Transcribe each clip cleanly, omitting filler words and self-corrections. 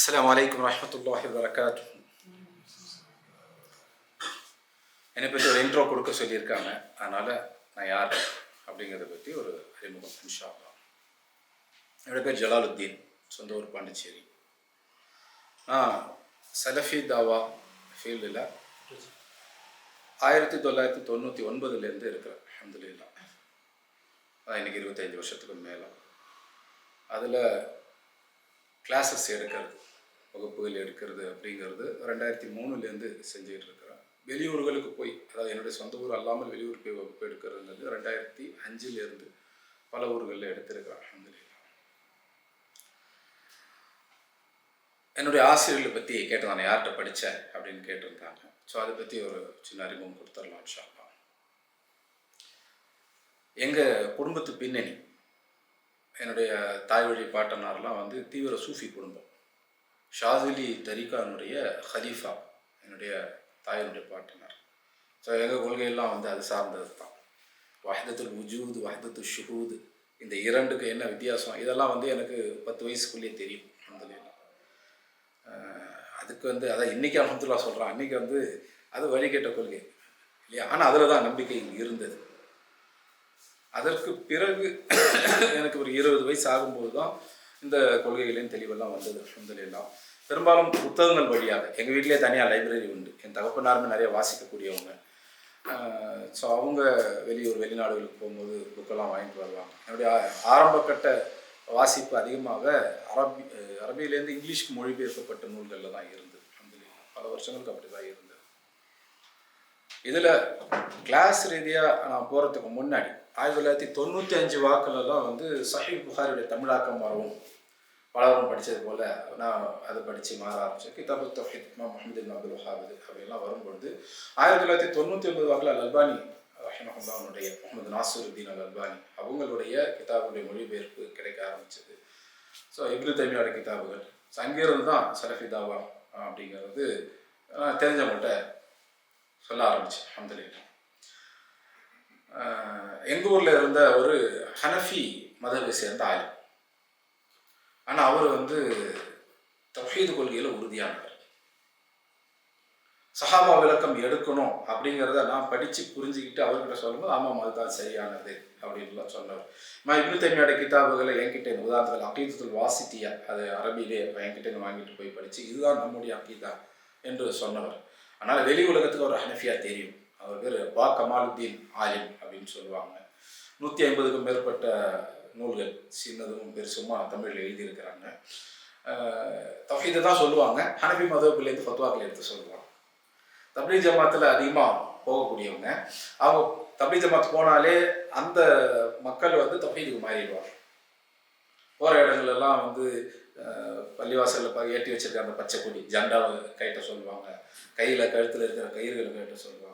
அஸ்ஸலாமு அலைக்கும் வரஹ்மத்துல்லாஹி வபரகாத்துஹு. என்னை பற்றி ஒரு இன்ட்ரோ கொடுக்க சொல்லியிருக்காங்க. அதனால் நான் யார் அப்படிங்கிறத பற்றி ஒரு அறிமுகம் இன்ஷா அல்லாஹ். என்னோட பேர் ஜலாலுத்தீன், சொந்த ஊர் பாண்டிச்சேரி. நான் சலஃபி தாவா ஃபீல்டில் 1999 இருக்கிறேன். அல்ஹம்துலில்லாஹ். இன்றைக்கி 25 வருஷத்துக்கு மேலே அதில் கிளாஸஸ் எடுக்கிறது, வகுப்புகள் எடுக்கிறது அப்படிங்கிறது 2003 செஞ்சுக்கிட்டு இருக்கிறேன். வெளியூர்களுக்கு போய், அதாவது என்னுடைய சொந்த ஊர் அல்லாமல் வெளியூர் போய் வகுப்பு எடுக்கிறதுங்கிறது 2005 பல ஊர்களில் எடுத்திருக்கிறேன். அல்ஹம்துலில்லாஹ். என்னுடைய ஆசிரியர்களை பற்றி கேட்டு நான் யார்கிட்ட படித்தேன் அப்படின்னு கேட்டிருந்தாங்க. ஸோ அதை பற்றி ஒரு சின்ன அறிமுகம் கொடுத்துடலாம் இன்ஷா அல்லாஹ். எங்கள் குடும்பத்து பின்னணி, என்னுடைய தாய் வழி பாட்டனார்லாம் தீவிர சூஃபி குடும்பம். ஷாதுலி தரீகானுடைய ஹலீஃபா என்னுடைய தாயினுடைய பாட்டனார். ஸோ எங்கள் கொள்கையெல்லாம் அது சார்ந்தது தான். வஹ்தத்துல் வுஜூத், வஹ்தத்துல் ஷுஹூத், இந்த இரண்டுக்கு என்ன வித்தியாசம், இதெல்லாம் எனக்கு 10 வயசுக்குள்ளேயே தெரியும். அல்ஹம்துலில்லாஹ். அதுக்கு அதான் இன்றைக்கி அல்ஹம்துலில்லாஹ் சொல்கிறான். அன்றைக்கி அது வழிகேட்ட கொள்கை இல்லையா? ஆனால் அதில் தான் நம்பிக்கை இருந்தது. அதற்கு பிறகு எனக்கு ஒரு 20 வயசு ஆகும்போது தான் இந்த கொள்கைகளின் தெளிவெல்லாம் வந்தது. அல்ஹம்துலில்லாஹ். பெரும்பாலும் புத்தகங்கள் வழியாக, எங்கள் வீட்டிலே தனியாக லைப்ரரி உண்டு. என் தகப்பனாருமே நிறைய வாசிக்கக்கூடியவங்க. ஸோ அவங்க வெளிநாடுகளுக்கு போகும்போது புக்கெல்லாம் வாங்கிட்டு வருவாங்க. என்னுடைய ஆரம்ப கட்ட வாசிப்பு அதிகமாக அரபியிலேருந்து இங்கிலீஷ்க்கு மொழிபெயர்க்கப்பட்ட நூல்களில் தான் இருந்தது. அல்ஹம்துலில்லாஹ். பல வருஷங்களுக்கு அப்படி தான் இருந்தது. இதில் கிளாஸ் ரீதியாக நான் போகிறதுக்கு முன்னாடி 1995 வாக்குலலாம் சஹீஹ் புகாரியுடைய தமிழாக்கம் வரவும் பலரும் படித்தது போல் நான் அதை படித்து மாற ஆரம்பித்தேன். கிதாபு தௌஹீத் இமாம் முஹம்மது இப்னு அப்துல் வஹ்ஹாப் அப்படின்லாம் வரும்பொழுது 1999 வாக்கில் அல்பானி ரஹிமஹுல்லாஹ்வுடைய முஹம்மது நாசிருத்தீன் அல்பானி அவங்களுடைய கிதாபுடைய மொழிபெயர்ப்பு கிடைக்க ஆரம்பித்தது. ஸோ இப்னு தைமியாவுடைய கிதாபுகள், அங்கிருந்து தான் சலஃபி தாவா அப்படிங்கிறது தெரிஞ்சவங்கள்ட்ட சொல்ல ஆரம்பித்தேன். அல்ஹம்துலில்லாஹ். எங்கள் ஊரில் இருந்த ஒரு ஹனஃபி மதவை சேர்ந்த ஆலிம். ஆனால் அவர் தௌஹீத் கொள்கையில் உறுதியானவர். சஹாபா விளக்கம் எடுக்கணும் அப்படிங்கிறத நான் படித்து புரிஞ்சுக்கிட்டு அவர்கிட்ட சொல்லும்போது ஆமாம் அதுதான் சரியானது அப்படின்லாம் சொன்னவர். நான் இப்னு தைமியாவுடைய கிதாபுகளை என்கிட்ட உதாரணத்தில் அகீதத்துல் வாசித்தியா, அது அரபியிலே என்கிட்ட வாங்கிட்டு போய் படித்து இதுதான் நம்முடைய அகீதா என்று சொன்னவர். அதனால் வெளி உலகத்துக்கு ஒரு ஹனஃபியா தெரியும். அவர் பேர் பா கமாலுத்தீன் ஆலிம் அப்படின்னு சொல்லுவாங்க. 150க்கும் மேற்பட்ட நூல்கள் சின்னதும் பெருசுமா தமிழில் எழுதியிருக்கிறாங்க. தௌஹீதை தான் சொல்லுவாங்க. ஹனஃபி மதகுலேருந்து ஃபத்வாக்கள் எடுத்து சொல்லுவாங்க. தப்லீக் ஜமாத்தில் அதிகமாக போகக்கூடியவங்க. அவங்க தப்லீக் ஜமாத் போனாலே அந்த மக்கள் தௌஹீதுக்கு மாறிடுவாங்க. போகிற இடங்கள்லாம் பள்ளிவாசலில் ஏற்றி வச்சிருக்க அந்த பச்சை கொடி ஜெண்டாவை கைட்ட சொல்லுவாங்க. கையில் கழுத்தில் இருக்கிற கயிறுகளை கைட்ட சொல்லுவாங்க.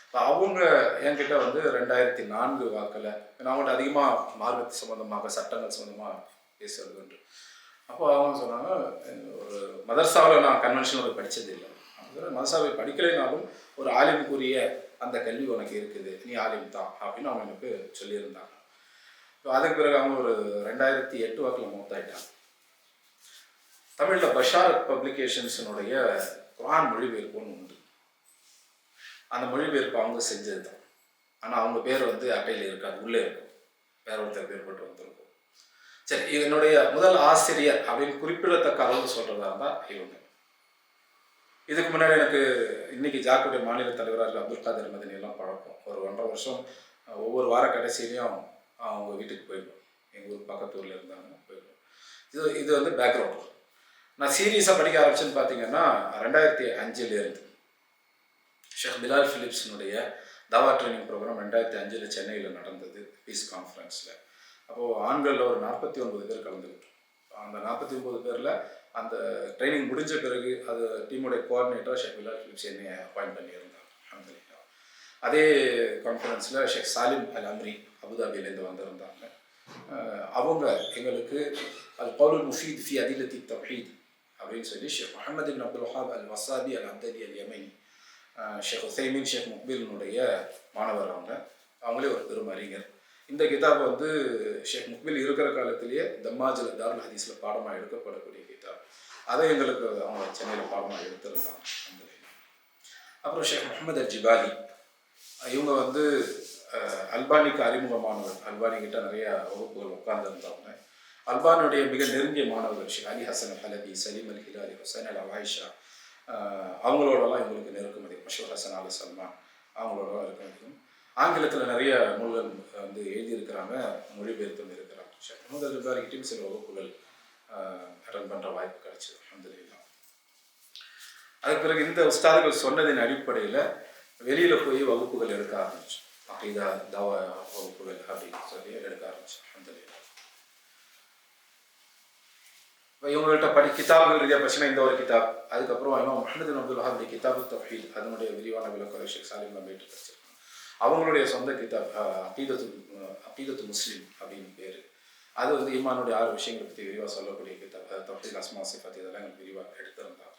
இப்போ அவங்க என்கிட்ட 2004 வாக்கில் நான் அவங்கள்ட்ட அதிகமாக மார்க்கத்து சம்மந்தமாக, சட்டங்கள் சம்மந்தமாக பேசுறது உண்டு. அப்போ அவங்க சொன்னாங்க, ஒரு மதர்சாவில் நான் கன்வென்ஷனில் படித்ததில்லை, மதர்சாவை படிக்கலைனாலும் ஒரு ஆலிமுக்குரிய அந்த கல்வி உனக்கு இருக்குது, நீ ஆலிம் தான் அப்படின்னு அவங்க எனக்கு சொல்லியிருந்தாங்க. இப்போ அதுக்கு பிறகு அவங்க ஒரு 2008 வாக்கில் மூத்தாயிட்டாங்க. தமிழில் பஷாரத் பப்ளிகேஷன்ஸினுடைய குர்ஆன் மொழிபெயர்ப்பு ஒன்று உண்டு. அந்த மொழிபெயர்ப்பு அவங்க செஞ்சது தான். ஆனால் அவங்க பேர் அட்டையில் இருக்காது, உள்ளே இருக்கும், வேற ஒருத்தர் பேர் போட்டு வந்திருக்கும். சரி, என்னுடைய முதல் ஆசிரியர் அப்படின்னு குறிப்பிடத்தக்க அளவு சொல்கிறதா இருந்தால் இவங்க. இதுக்கு முன்னாடி எனக்கு இன்னைக்கு ஜாக்குடைய மாநில தலைவராக அப்துல் காதர் மதனி எல்லாம் பழக்கம். ஒரு 1.5 வருஷம் ஒவ்வொரு வார கடைசியிலையும் அவங்க வீட்டுக்கு போயிடுவோம். எங்கள் ஊர் பக்கத்து ஊரில் இருந்தாங்க, போயிடுவோம். இது பேக்ரவுண்ட். நான் சீரியஸாக படிக்க ஆரம்பிச்சேன்னு பார்த்தீங்கன்னா 2005 ஷேக் பிலால் ஃபிலிப்ஸினுடைய தாவா ட்ரைனிங் ப்ரோக்ராம் 2005 சென்னையில் நடந்தது, பீஸ் கான்ஃபரன்ஸில். அப்போது ஆண்களில் ஒரு 49 பேர் கலந்துக்கிட்டோம். அந்த 49 பேரில் அந்த ட்ரைனிங் முடிஞ்ச பிறகு அது டீமுடைய கோஆர்டினேட்டராக ஷேக் பிலால் ஃபிலிப்ஸ் என்னை அப்பாயிண்ட் பண்ணியிருந்தாங்க. அல்ஹம்துலில்லாஹ். அதே கான்ஃபரன்ஸில் ஷேக் சாலிம் அல் அம்ரி அபுதாபியிலேருந்து வந்திருந்தாங்க. அவங்க எங்களுக்கு அது கவுலுல் முஃபீத் ஃபி அதில்லத்தி தௌஹீத் அப்படின்னு சொல்லி ஷேக் முஹம்மது இப்னு அப்துல் வஹ்ஹாப் அல் வஸாபி அல் அப்தலி அல் யமனி, ஷேக் உசைமீன், ஷேக் முக்பிலினுடைய மாணவர். அவங்களே ஒரு பெரும் அறிஞர். இந்த கிதாப் ஷேக் முக்பில் இருக்கிற காலத்திலேயே தம்மாஜில் தாருல் ஹதீஸில் பாடமாக எடுக்கப்படக்கூடிய கிதாப். அதை எங்களுக்கு அவங்க சென்னையில் பாடமாக எடுத்திருந்தாங்க. அப்புறம் ஷேக் முகமது அல் ஜிபாலி, இவங்க வந்து அல்பானிக்கு அறிமுகமானவர். அல்பானி கிட்ட நிறைய வகுப்புகள் உட்கார்ந்துருந்தவங்க. அல்பானுடைய மிக நெருங்கிய மாணவர்கள் ஷேக் அலி ஹசன் ஹலபி, சலீம் அல் ஹிலாரி, ஹுசைன் அல் ஆயிஷா, அவங்களோடலாம் இவங்களுக்கு நெருக்கம் அதிகம். மஷூர் ஹசன் அலி சல்மான் அவங்களோடலாம் இருக்க அதிகம். ஆங்கிலத்தில் நிறைய நூல்கள் வந்து எழுதியிருக்கிறாங்க, மொழிபெயர்த்தும் இருக்கிறாங்க. ஷேக் முகமது அல் ஜிபாலிக்கிட்டையும் சில வகுப்புகள் அட்டன் பண்ணுற வாய்ப்பு கிடைச்சிது. அல்ஹம்துலில்லாஹ். அதுக்கு பிறகு இந்த உஸ்தாதுகள் சொன்னதின் அடிப்படையில் வெளியில் போய் வகுப்புகள் எடுக்க ஆரம்பித்தோம். அகீதா தாவா வகுப்புகள் அப்படின்னு சொல்லி எடுக்க ஆரம்பித்தோம். அல்ஹம்துலில்லாஹ். இவங்கள்ட்ட கிதாபுகள் ரீதியாக பிரச்சனை இந்த ஒரு கிதாப், அதுக்கப்புறம் இமாம் முஹம்மது பின் அப்துல் வஹாப் கிதாபு தௌஹீத், அதனுடைய விரிவான விளக்கம் ஷேக் சாலிம் நபீட்டு படிச்சிருக்காங்க. அவங்களுடைய சொந்த கிதாப் அகீதத்து முஸ்லிம் அப்படின்னு பேர். அது வந்து ஈமானுடைய 6 விஷயங்களை பற்றி விரிவாக சொல்லக்கூடிய கிதாப். தௌஹீத், அஸ்மா, சிஃபாத் இதெல்லாம் எங்களுக்கு விரிவாக எடுத்திருந்தாங்க.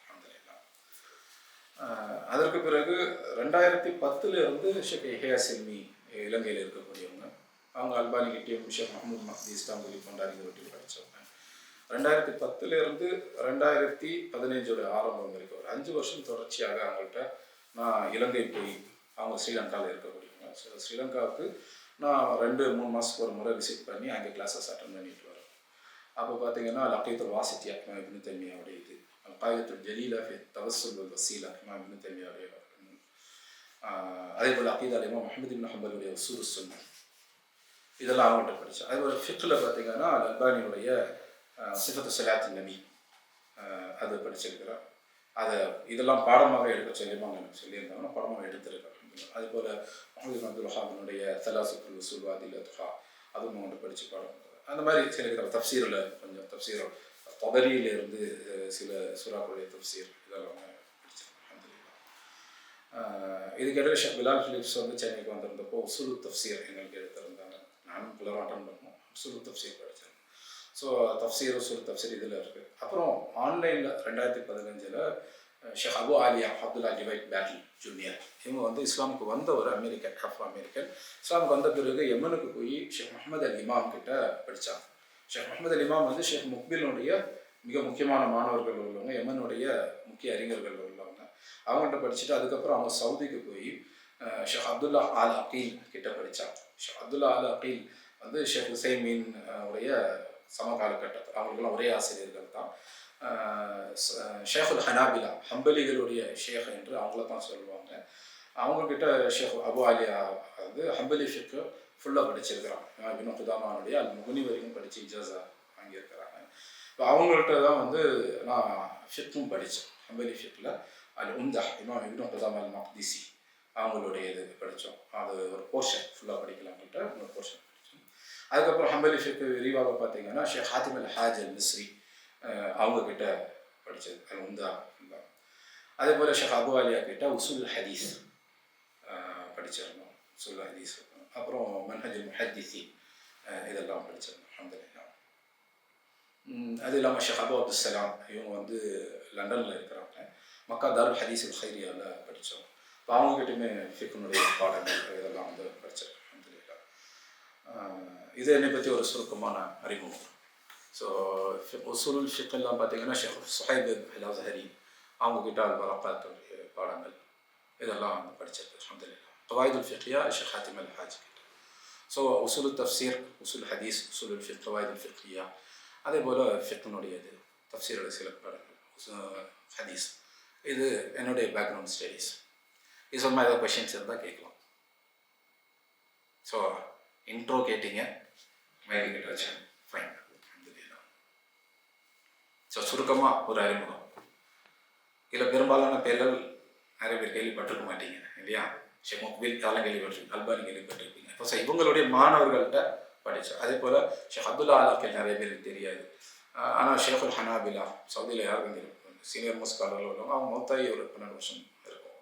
அதற்கு பிறகு 2010 ஷேக் யஹ்யா சில்மி இலங்கையில் இருக்கக்கூடியவங்க, அவங்க அல்பானிகிட்டையும் ஷேக் மஹமூத் மஹ்தி இஸ்தாம்புலி கொண்டாடிகிட்டையும் படித்தவங்க. 2010 2015 ஆரம்பம் வரைக்கும் ஒரு 5 வருஷம் தொடர்ச்சியாக அவங்கள்ட்ட நான் இலங்கை போய், அவங்க ஸ்ரீலங்காவில் இருக்கக்கூடியவங்க, ஸ்ரீலங்காவுக்கு நான் 2-3 மாதத்துக்கு ஒரு முறை விசிட் பண்ணி அங்கே கிளாஸஸ் அட்டன் பண்ணிட்டு வரேன். அப்போ பார்த்தீங்கன்னா அகீதத்துல் வாசித்தியா இப்னு தைமியாவுடைய இது, அல்காயிதத்துல் ஜலீலா ஃபி தவஸ்ஸுல் வல் வஸீலா இப்னு தைமியாவுடைய, அதே போல் அகீதா இமாம் முஹம்மது பின் ஹம்பலுடைய உஸூலுஸ் சுன்னah, இதெல்லாம் அவங்கள்ட்ட படித்தேன். அதே போல் ஃபிக்ஹில் பார்த்தீங்கன்னா அல்பானியுடைய சிஃபத்து ஸலாத்தின் நபி அது படிச்சிருக்கிறேன். அதை இதெல்லாம் பாடமாக எடுக்க சொல்லியிருந்தாங்க, எனக்கு சொல்லியிருந்தாங்க, நான் பாடமாக எடுத்திருக்கேன். அதே போல் முஹம்மது பின் அப்துல் வஹாபினுடைய தலாசுல் உஸூல் வாதில் துஹா அதுவும் அவங்கள்ட்ட படித்து பாடம். அந்த மாதிரி சில தஃப்சீரில் கொஞ்சம் தஃப்சீர் தபரியிலிருந்து சில சூறாக்களுடைய தஃப்சீர் இதெல்லாம் படிச்சிருக்கேன். இதுக்கிடையே ஷேக் பிலால் ஃபிலிப்ஸ் வந்து சென்னைக்கு வந்திருந்தப்போ உஸூலு தஃப்சீர் எங்களுக்கு எடுத்திருந்தாங்க. நானும் புலர் அட்டன் பண்ணோம், உஸூலு தஃப்சீர் படித்தேன். ஸோ தஃப்சீர் உஸூல் தஃப்சீர் இதில் இருக்குது. அப்புறம் ஆன்லைனில் 2015 Sheikh Abu Aliya Abdullah Dwight Battle Junior, இவங்க வந்து இஸ்லாமுக்கு வந்த ஒரு அமெரிக்கன், ஆஃப்ரோ அமெரிக்கன். இஸ்லாமுக்கு வந்த பிறகு யமனுக்கு போய் ஷேக் முஹம்மது அல் இமாம் கிட்ட படித்தாங்க. ஷேக் முஹம்மது அல் இமாம் வந்து ஷேக் முக்பிலுடைய மிக முக்கியமான மாணவர்கள் உள்ளவங்க, யமனுடைய முக்கிய அறிஞர்கள் உள்ளவங்க. அவங்கள்ட்ட படிச்சுட்டு அதுக்கப்புறம் அவங்க சவுதிக்கு போய் ஷேக் அப்துல்லா ஆல் அகீல் கிட்ட படித்தாங்க. ஷேக் அப்துல்லா ஆல் அகீல் வந்து ஷேக் உசைமீன் உடைய சமகாலகட்டத்தில் அவங்களுக்கெல்லாம் ஒரே ஆசிரியர்கள் தான். ஷேகுல் ஹனாபிலா, ஹம்பலிகளுடைய ஷேக் என்று அவங்கள தான் சொல்லுவாங்க. அவங்கக்கிட்ட ஷேக் அபு ஆலியா வந்து ஹம்பலி ஃபிக்கு ஃபுல்லாக படிச்சிருக்கிறாங்க. இப்னு குதாமாவுடைய அல் முகுனி வரைக்கும் படித்து இஜாஸா வாங்கியிருக்கிறாங்க. இப்போ அவங்கள்ட்ட தான் வந்து நான் ஃபிக்கும் படித்தேன். ஹம்பலி ஃபிக்கில் அல் உம்தா இப்னு குதாமா அல் மக்திசி அவங்களுடைய இது படித்தோம். அது ஒரு போர்ஷன் ஃபுல்லாக படிக்கலாம்கிட்ட ஒரு போர்ஷன் படித்தோம். அதுக்கப்புறம் ஹம்பலி ஃபிக்கு விரிவாக பார்த்தீங்கன்னா ஷேக் ஹாத்திம் அல் ஹாஜ் அல் மிஸ்ரி அவங்கக்கிட்ட படித்தது அல் உம்தா ஃபுல்லாக. அதே போல் ஷேக் அபு ஆலியா கிட்ட உஸூல் ஹதீஸ் படிச்சிருந்தோம், உஸூல் ஹதீஸ். அப்புறம் மன்ஹஜுல் முஹத்திஸீன் இதெல்லாம் படிச்சிருந்தோம். அல்ஹம்துலில்லாஹ். அது இல்லாமல் ஷேக் அபு அப்துல் சலாம் இவங்க வந்து லண்டனில் இருக்கிறாங்க, மக்கா தாருல் ஹதீஸுல் ஹைரியாவில் படித்தோம். இப்போ அவங்ககிட்டயுமே ஃபிக்னுடைய பாடங்கள் இதெல்லாம் வந்து படிச்சிருக்கேன். அல்ஹம்துலில்லாஹ். இது என்னை பற்றி ஒரு சுருக்கமான அறிமுகம். ஸோ உஸூல் ஃபிக்லாம் பார்த்தீங்கன்னா ஷேக் சுஹைப் அல் அஸ்ஹரி அவங்கக்கிட்ட அல் வரக்காத்துடைய பாடங்கள் இதெல்லாம் வந்து படிச்சிருக்கு. அல்ஹம்துலில்லாஹ். கவாயிதுல் ஃபிக்யா ஷேக் ஹாத்திம் அல் ஹாஜ் கிட்ட. ஸோ உஸூல் தஃப்சீர், உஸூல் ஹதீஸ், உஸூல் ஃபிக், கவாயிதுல் ஃபிக்யா, அதே போல் ஃபிக்னுடைய இது தஃப்சீரோட சில பாடங்கள், ஹதீஸ். இது என்னுடைய பேக்ரவுண்ட் ஸ்டடீஸ். இது சொன்னால் ஏதாவது கொஷின்ஸ் இருந்தால் கேட்கலாம். ஸோ இன்ட்ரோ கேட்டீங்க, மைக்கு கிட்ட வச்சேன், ஃபைன். ஸோ சுருக்கமாக ஒரு அறிமுகம். இதில் பெரும்பாலான பேர்கள் நிறைய பேர் கேள்விப்பட்டிருக்க மாட்டீங்க இல்லையா? ஷேக் முக்பில் இதெல்லாம் கேள்விப்பட்டிருக்கீங்க, அல்பானி கேள்விப்பட்டிருப்பீங்க. இப்போ ஸோ இவங்களுடைய மாணவர்கள்ட்ட படித்தோம். அதே போல் ஷேக் அப்துல்லா ஆலாக்கள் நிறைய பேருக்கு தெரியாது. ஆனால் ஷேகுல் ஹனாபிலா சவுதியில் யாருக்கும் தெரியும், சீனியர் மோஸ்ட் ஸ்காலரில் உள்ளவங்க, அவங்க மொத்தாயி ஒரு 12 வருஷம் இருக்கும்.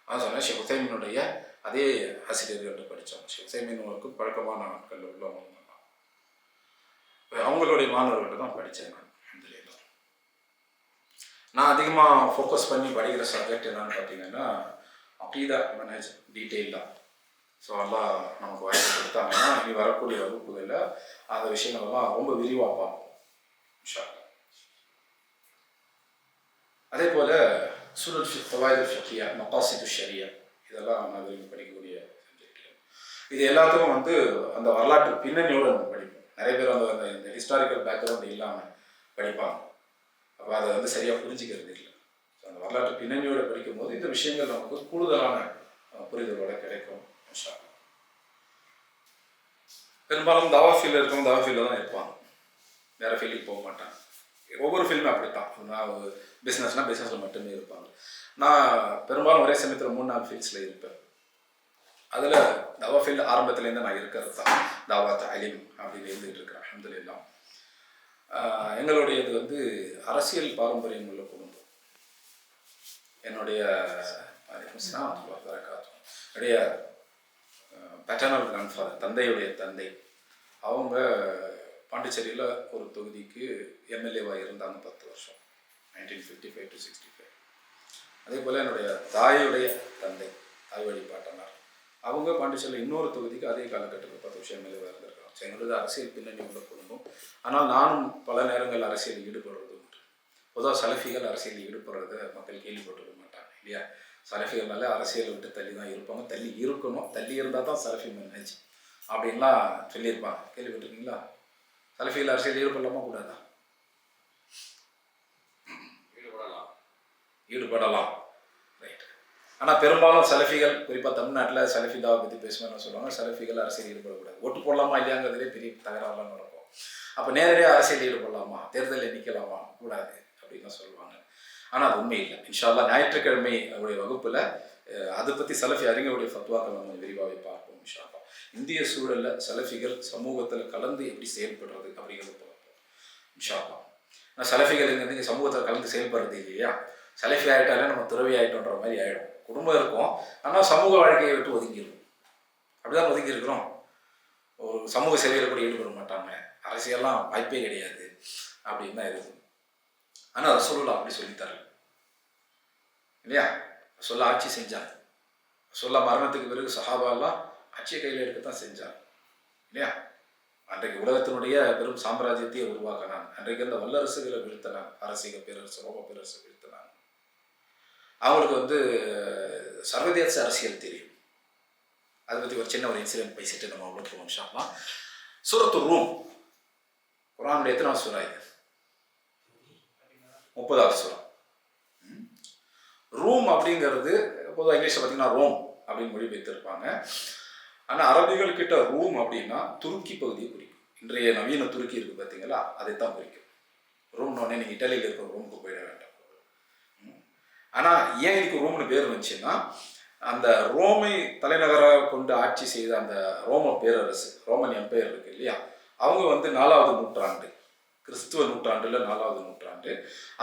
அதான் சொன்னால் ஷேக் உசைமீனுடைய அதே ஆசிரியர்கள்ட்ட படித்தோம். ஷேக் உசைமீனுக்கு பழக்கமான ஆட்கள் உள்ளவங்க, அவங்களுடைய மாணவர்கள்ட்ட தான் படித்தேன் நான். அல்ஹம்துலில்லாஹ். நான் அதிகமாக ஃபோக்கஸ் பண்ணி படிக்கிற சப்ஜெக்ட் என்னன்னு பார்த்தீங்கன்னா அகீதா மன்ஹஜ் டீட்டெயிலாக. ஸோ எல்லாம் நமக்கு வாய்ப்பு கொடுத்தாங்கன்னா இனி வரக்கூடிய வகுப்புகளில் அந்த விஷயங்கள்லாம் ரொம்ப விரிவாக பார்ப்போம் இன்ஷா அல்லாஹ். அதே போல் சூழல் ஃபவாயிதுல் ஃபிக்ஹியா, மகாசிது ஷரியா, இதெல்லாம் நான் விரும்பி படிக்கக்கூடிய சப்ஜெக்டில். இது எல்லாத்துக்கும் வந்து அந்த வரலாற்று பின்னணியோடு நம்ம படிப்போம். நிறைய பேர் அந்த இந்த ஹிஸ்டாரிக்கல் பேக்ரவுண்ட் இல்லாமல் படிப்பாங்க. அப்போ அதை வந்து சரியாக புரிஞ்சிக்கிறது இல்லை. ஸோ அந்த வரலாற்று பின்னணியோடு படிக்கும்போது இந்த விஷயங்கள் நமக்கு கூடுதலான புரிதலோட கிடைக்கும். பெரும்பாலும் தாவா ஃபீல்டில் இருக்கவங்க தாவா ஃபீல்டில் தான் இருப்பாங்க, வேறு ஃபீல்டுக்கு போக மாட்டாங்க. ஒவ்வொரு ஃபீல்டுமே அப்படித்தான். நான் பிஸ்னஸ்னால் பிஸ்னஸில் மட்டுமே இருப்பாங்க. நான் பெரும்பாலும் ஒரே சமயத்தில் 3-4 ஃபீல்ட்ஸில் இருப்பேன். அதில் தாவா ஃபீல்டு ஆரம்பத்துலேருந்து நான் இருக்கிறது தான். தாவா தாலீம் அப்படின்னு இருந்துகிட்டு இருக்கிறேன். அல்ஹம்துலில்லாஹ். எங்களுடையது வந்து அரசியல் பாரம்பரியம் உள்ள குடும்பம். என்னுடைய பேட்டர்னல் கிராண்ட்ஃபாதர், தந்தையுடைய தந்தை, அவங்க பாண்டிச்சேரியில் ஒரு தொகுதிக்கு எம்எல்ஏவாக இருந்தாங்க 10 வருஷம், 1955 to 65. அதே போல் என்னுடைய தாயுடைய தந்தை, தாய் வழி பாட்டனார், அவங்க பாண்டிச்சேரியில் இன்னொரு தொகுதிக்கு அதே காலகட்டத்தில் 10 வருஷம் எம்எல்ஏவாக இருந்திருக்காங்க. எங்களோட அரசியல் பின்னணி உள்ள குடும்பம். ஆனால் நானும் பல நேரங்கள் அரசியலில் ஈடுபடுறது உண்டு. பொதுவாக சலஃபிகள் அரசியலில் ஈடுபடுறத மக்கள் கேள்விப்பட்டிருக்க மாட்டாங்க இல்லையா? சலஃபிகள்னால அரசியலை விட்டு தள்ளி தான் இருப்பாங்க, தள்ளி இருக்கணும், தள்ளி இருந்தால் தான் சலஃபி மேனேஜ் அப்படின்லாம் சொல்லியிருப்பாங்க. கேள்விப்பட்டிருக்கீங்களா? சலஃபிகள் அரசியல் ஈடுபடலாமா கூடாதா? ஈடுபடலாம், ரைட். ஆனால் பெரும்பாலும் சலஃபிகள், குறிப்பாக தமிழ்நாட்டில் சலஃபி தாவை பற்றி பேசுவேன்னு சொல்லுவாங்க. சலஃபிகள் அரசியல் ஈடுபடக்கூடாது, ஓட்டு போடலாமா இல்லையாங்கிறதுலே பெரிய தகராறுலாம் நடக்கும். அப்போ நேரடியாக அரசியல் ஈடுபடலாமா, தேர்தலில் நிற்கலாமா, கூடாது அப்படின்னு சொல்லுவாங்க. ஆனால் அது உண்மை இல்லை. இன்ஷா அல்லாஹ் ஞாயிற்றுக்கிழமை அவருடைய வகுப்பில் அதை பற்றி சலஃபி அறிஞருடைய ஃபத்வாக்கள் நம்ம விரிவாகவே பார்ப்போம். இன்ஷா அல்லாஹ் இந்திய சூழலில் சலஃபிகள் சமூகத்தில் கலந்து எப்படி செயல்படுறது அப்படிங்கிறது பார்ப்போம் இன்ஷா அல்லாஹ். ஆனால் சலஃபிகள் இங்கே சமூகத்தில் கலந்து செயல்படுறது இல்லையா? சலஃபி ஆகிட்டாலே நம்ம துறவி ஆகிட்டோன்ற மாதிரி ஆகிடும். குடும்பம் இருக்கும், ஆனால் சமூக வாழ்க்கையை விட்டு ஒதுங்கிடும். அப்படிதான் ஒதுங்கி இருக்கிறோம். ஒரு சமூக சேவையில் கூட ஈடுபட மாட்டாங்க, அரசியல்லாம் வாய்ப்பே கிடையாது அப்படின்னு தான் இருக்குது. ஆனால் ரசூலுல்லாஹ் அப்படி சொல்லித்தரல இல்லையா? ரசூலுல்லாஹ் ஆட்சி செஞ்சாங்க. ரசூலுல்லாஹ் மரணத்துக்கு பிறகு சஹாபாலாம் ஆட்சியை கையில் எடுக்கத்தான் செஞ்சாங்க இல்லையா? அன்றைக்கு உலகத்தினுடைய பெரும் சாம்ராஜ்யத்தையே உருவாக்கினாங்க. அன்றைக்கு இருந்த வல்லரசுகளை வீழ்த்தினாங்க, அரசியக பேரரசு, ரோம பேரரசு வீழ்த்தினாங்க. அவங்களுக்கு வந்து சர்வதேச அரசியல் தெரியும். அதை பற்றி ஒரு சின்ன ஒரு இன்சிடென்ட் பேசிட்டு நம்ம உள்ள போவோம் இன்ஷா அல்லாஹ். சூரத்து ரூம், குர்ஆனுடைய எத்தனாவது சூரா இது? 30வது சூரா. ரூம் அப்படிங்கிறது பொதுவாக இங்கிலீஷில் பார்த்தீங்கன்னா ரோம் அப்படின்னு மொழிபெயர்த்திருப்பாங்க. ஆனால் அரபிகள் கிட்ட ரூம் அப்படின்னா துருக்கி பகுதியை குறிக்கும். இன்றைய நவீன துருக்கி இருக்குது பார்த்தீங்களா, அதைத்தான் குறிக்கும். ரூம்னோடனே நீங்கள் இட்டாலியில் இருக்கிற ரூமுக்கு போயிட வேண்டாம். ஆனால் ஏன் இதுக்கு ரூம்னு பேர் வந்துச்சுன்னா, அந்த ரோமை தலைநகராக கொண்டு ஆட்சி செய்த அந்த ரோம பேரரசு, ரோமன் எம்பையர் இருக்கு இல்லையா, அவங்க வந்து 4வது நூற்றாண்டு, கிறிஸ்துவ நூற்றாண்டுல 4வது நூற்றாண்டு,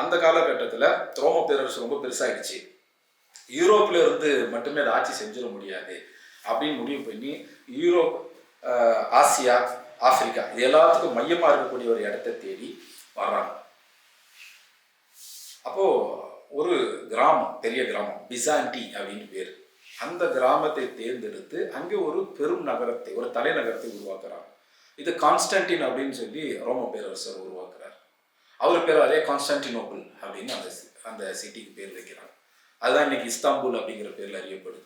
அந்த காலகட்டத்தில் ரோம பேரரசு ரொம்ப பெருசாகிடுச்சு, யூரோப்பில் இருந்து மட்டுமே அதை ஆட்சி செஞ்சிட முடியாது அப்படின்னு முடிவு பண்ணி யூரோப், ஆசியா, ஆப்பிரிக்கா இது எல்லாத்துக்கும் மையமாக இருக்கக்கூடிய ஒரு இடத்தை தேடி வர்றாங்க. அப்போது ஒரு கிராமம், பெரிய கிராமம், பிசாண்டி அப்படின்னு பேர், அந்த கிராமத்தை தேர்ந்தெடுத்து அங்கே ஒரு பெரும் நகரத்தை, ஒரு தலைநகரத்தை உருவாக்குறாங்க. இது கான்ஸ்டன்டின் அப்படின்னு சொல்லி ரோம பேரரசர் உருவாக்குறார். அவர் பேர் அதே கான்ஸ்டன்டினோபிள் அப்படின்னு அந்த சிட்டிக்கு பேர் வைக்கிறாங்க. அதுதான் இன்னைக்கு இஸ்தாம்புல் அப்படிங்கிற பேரில் அறியப்படுது.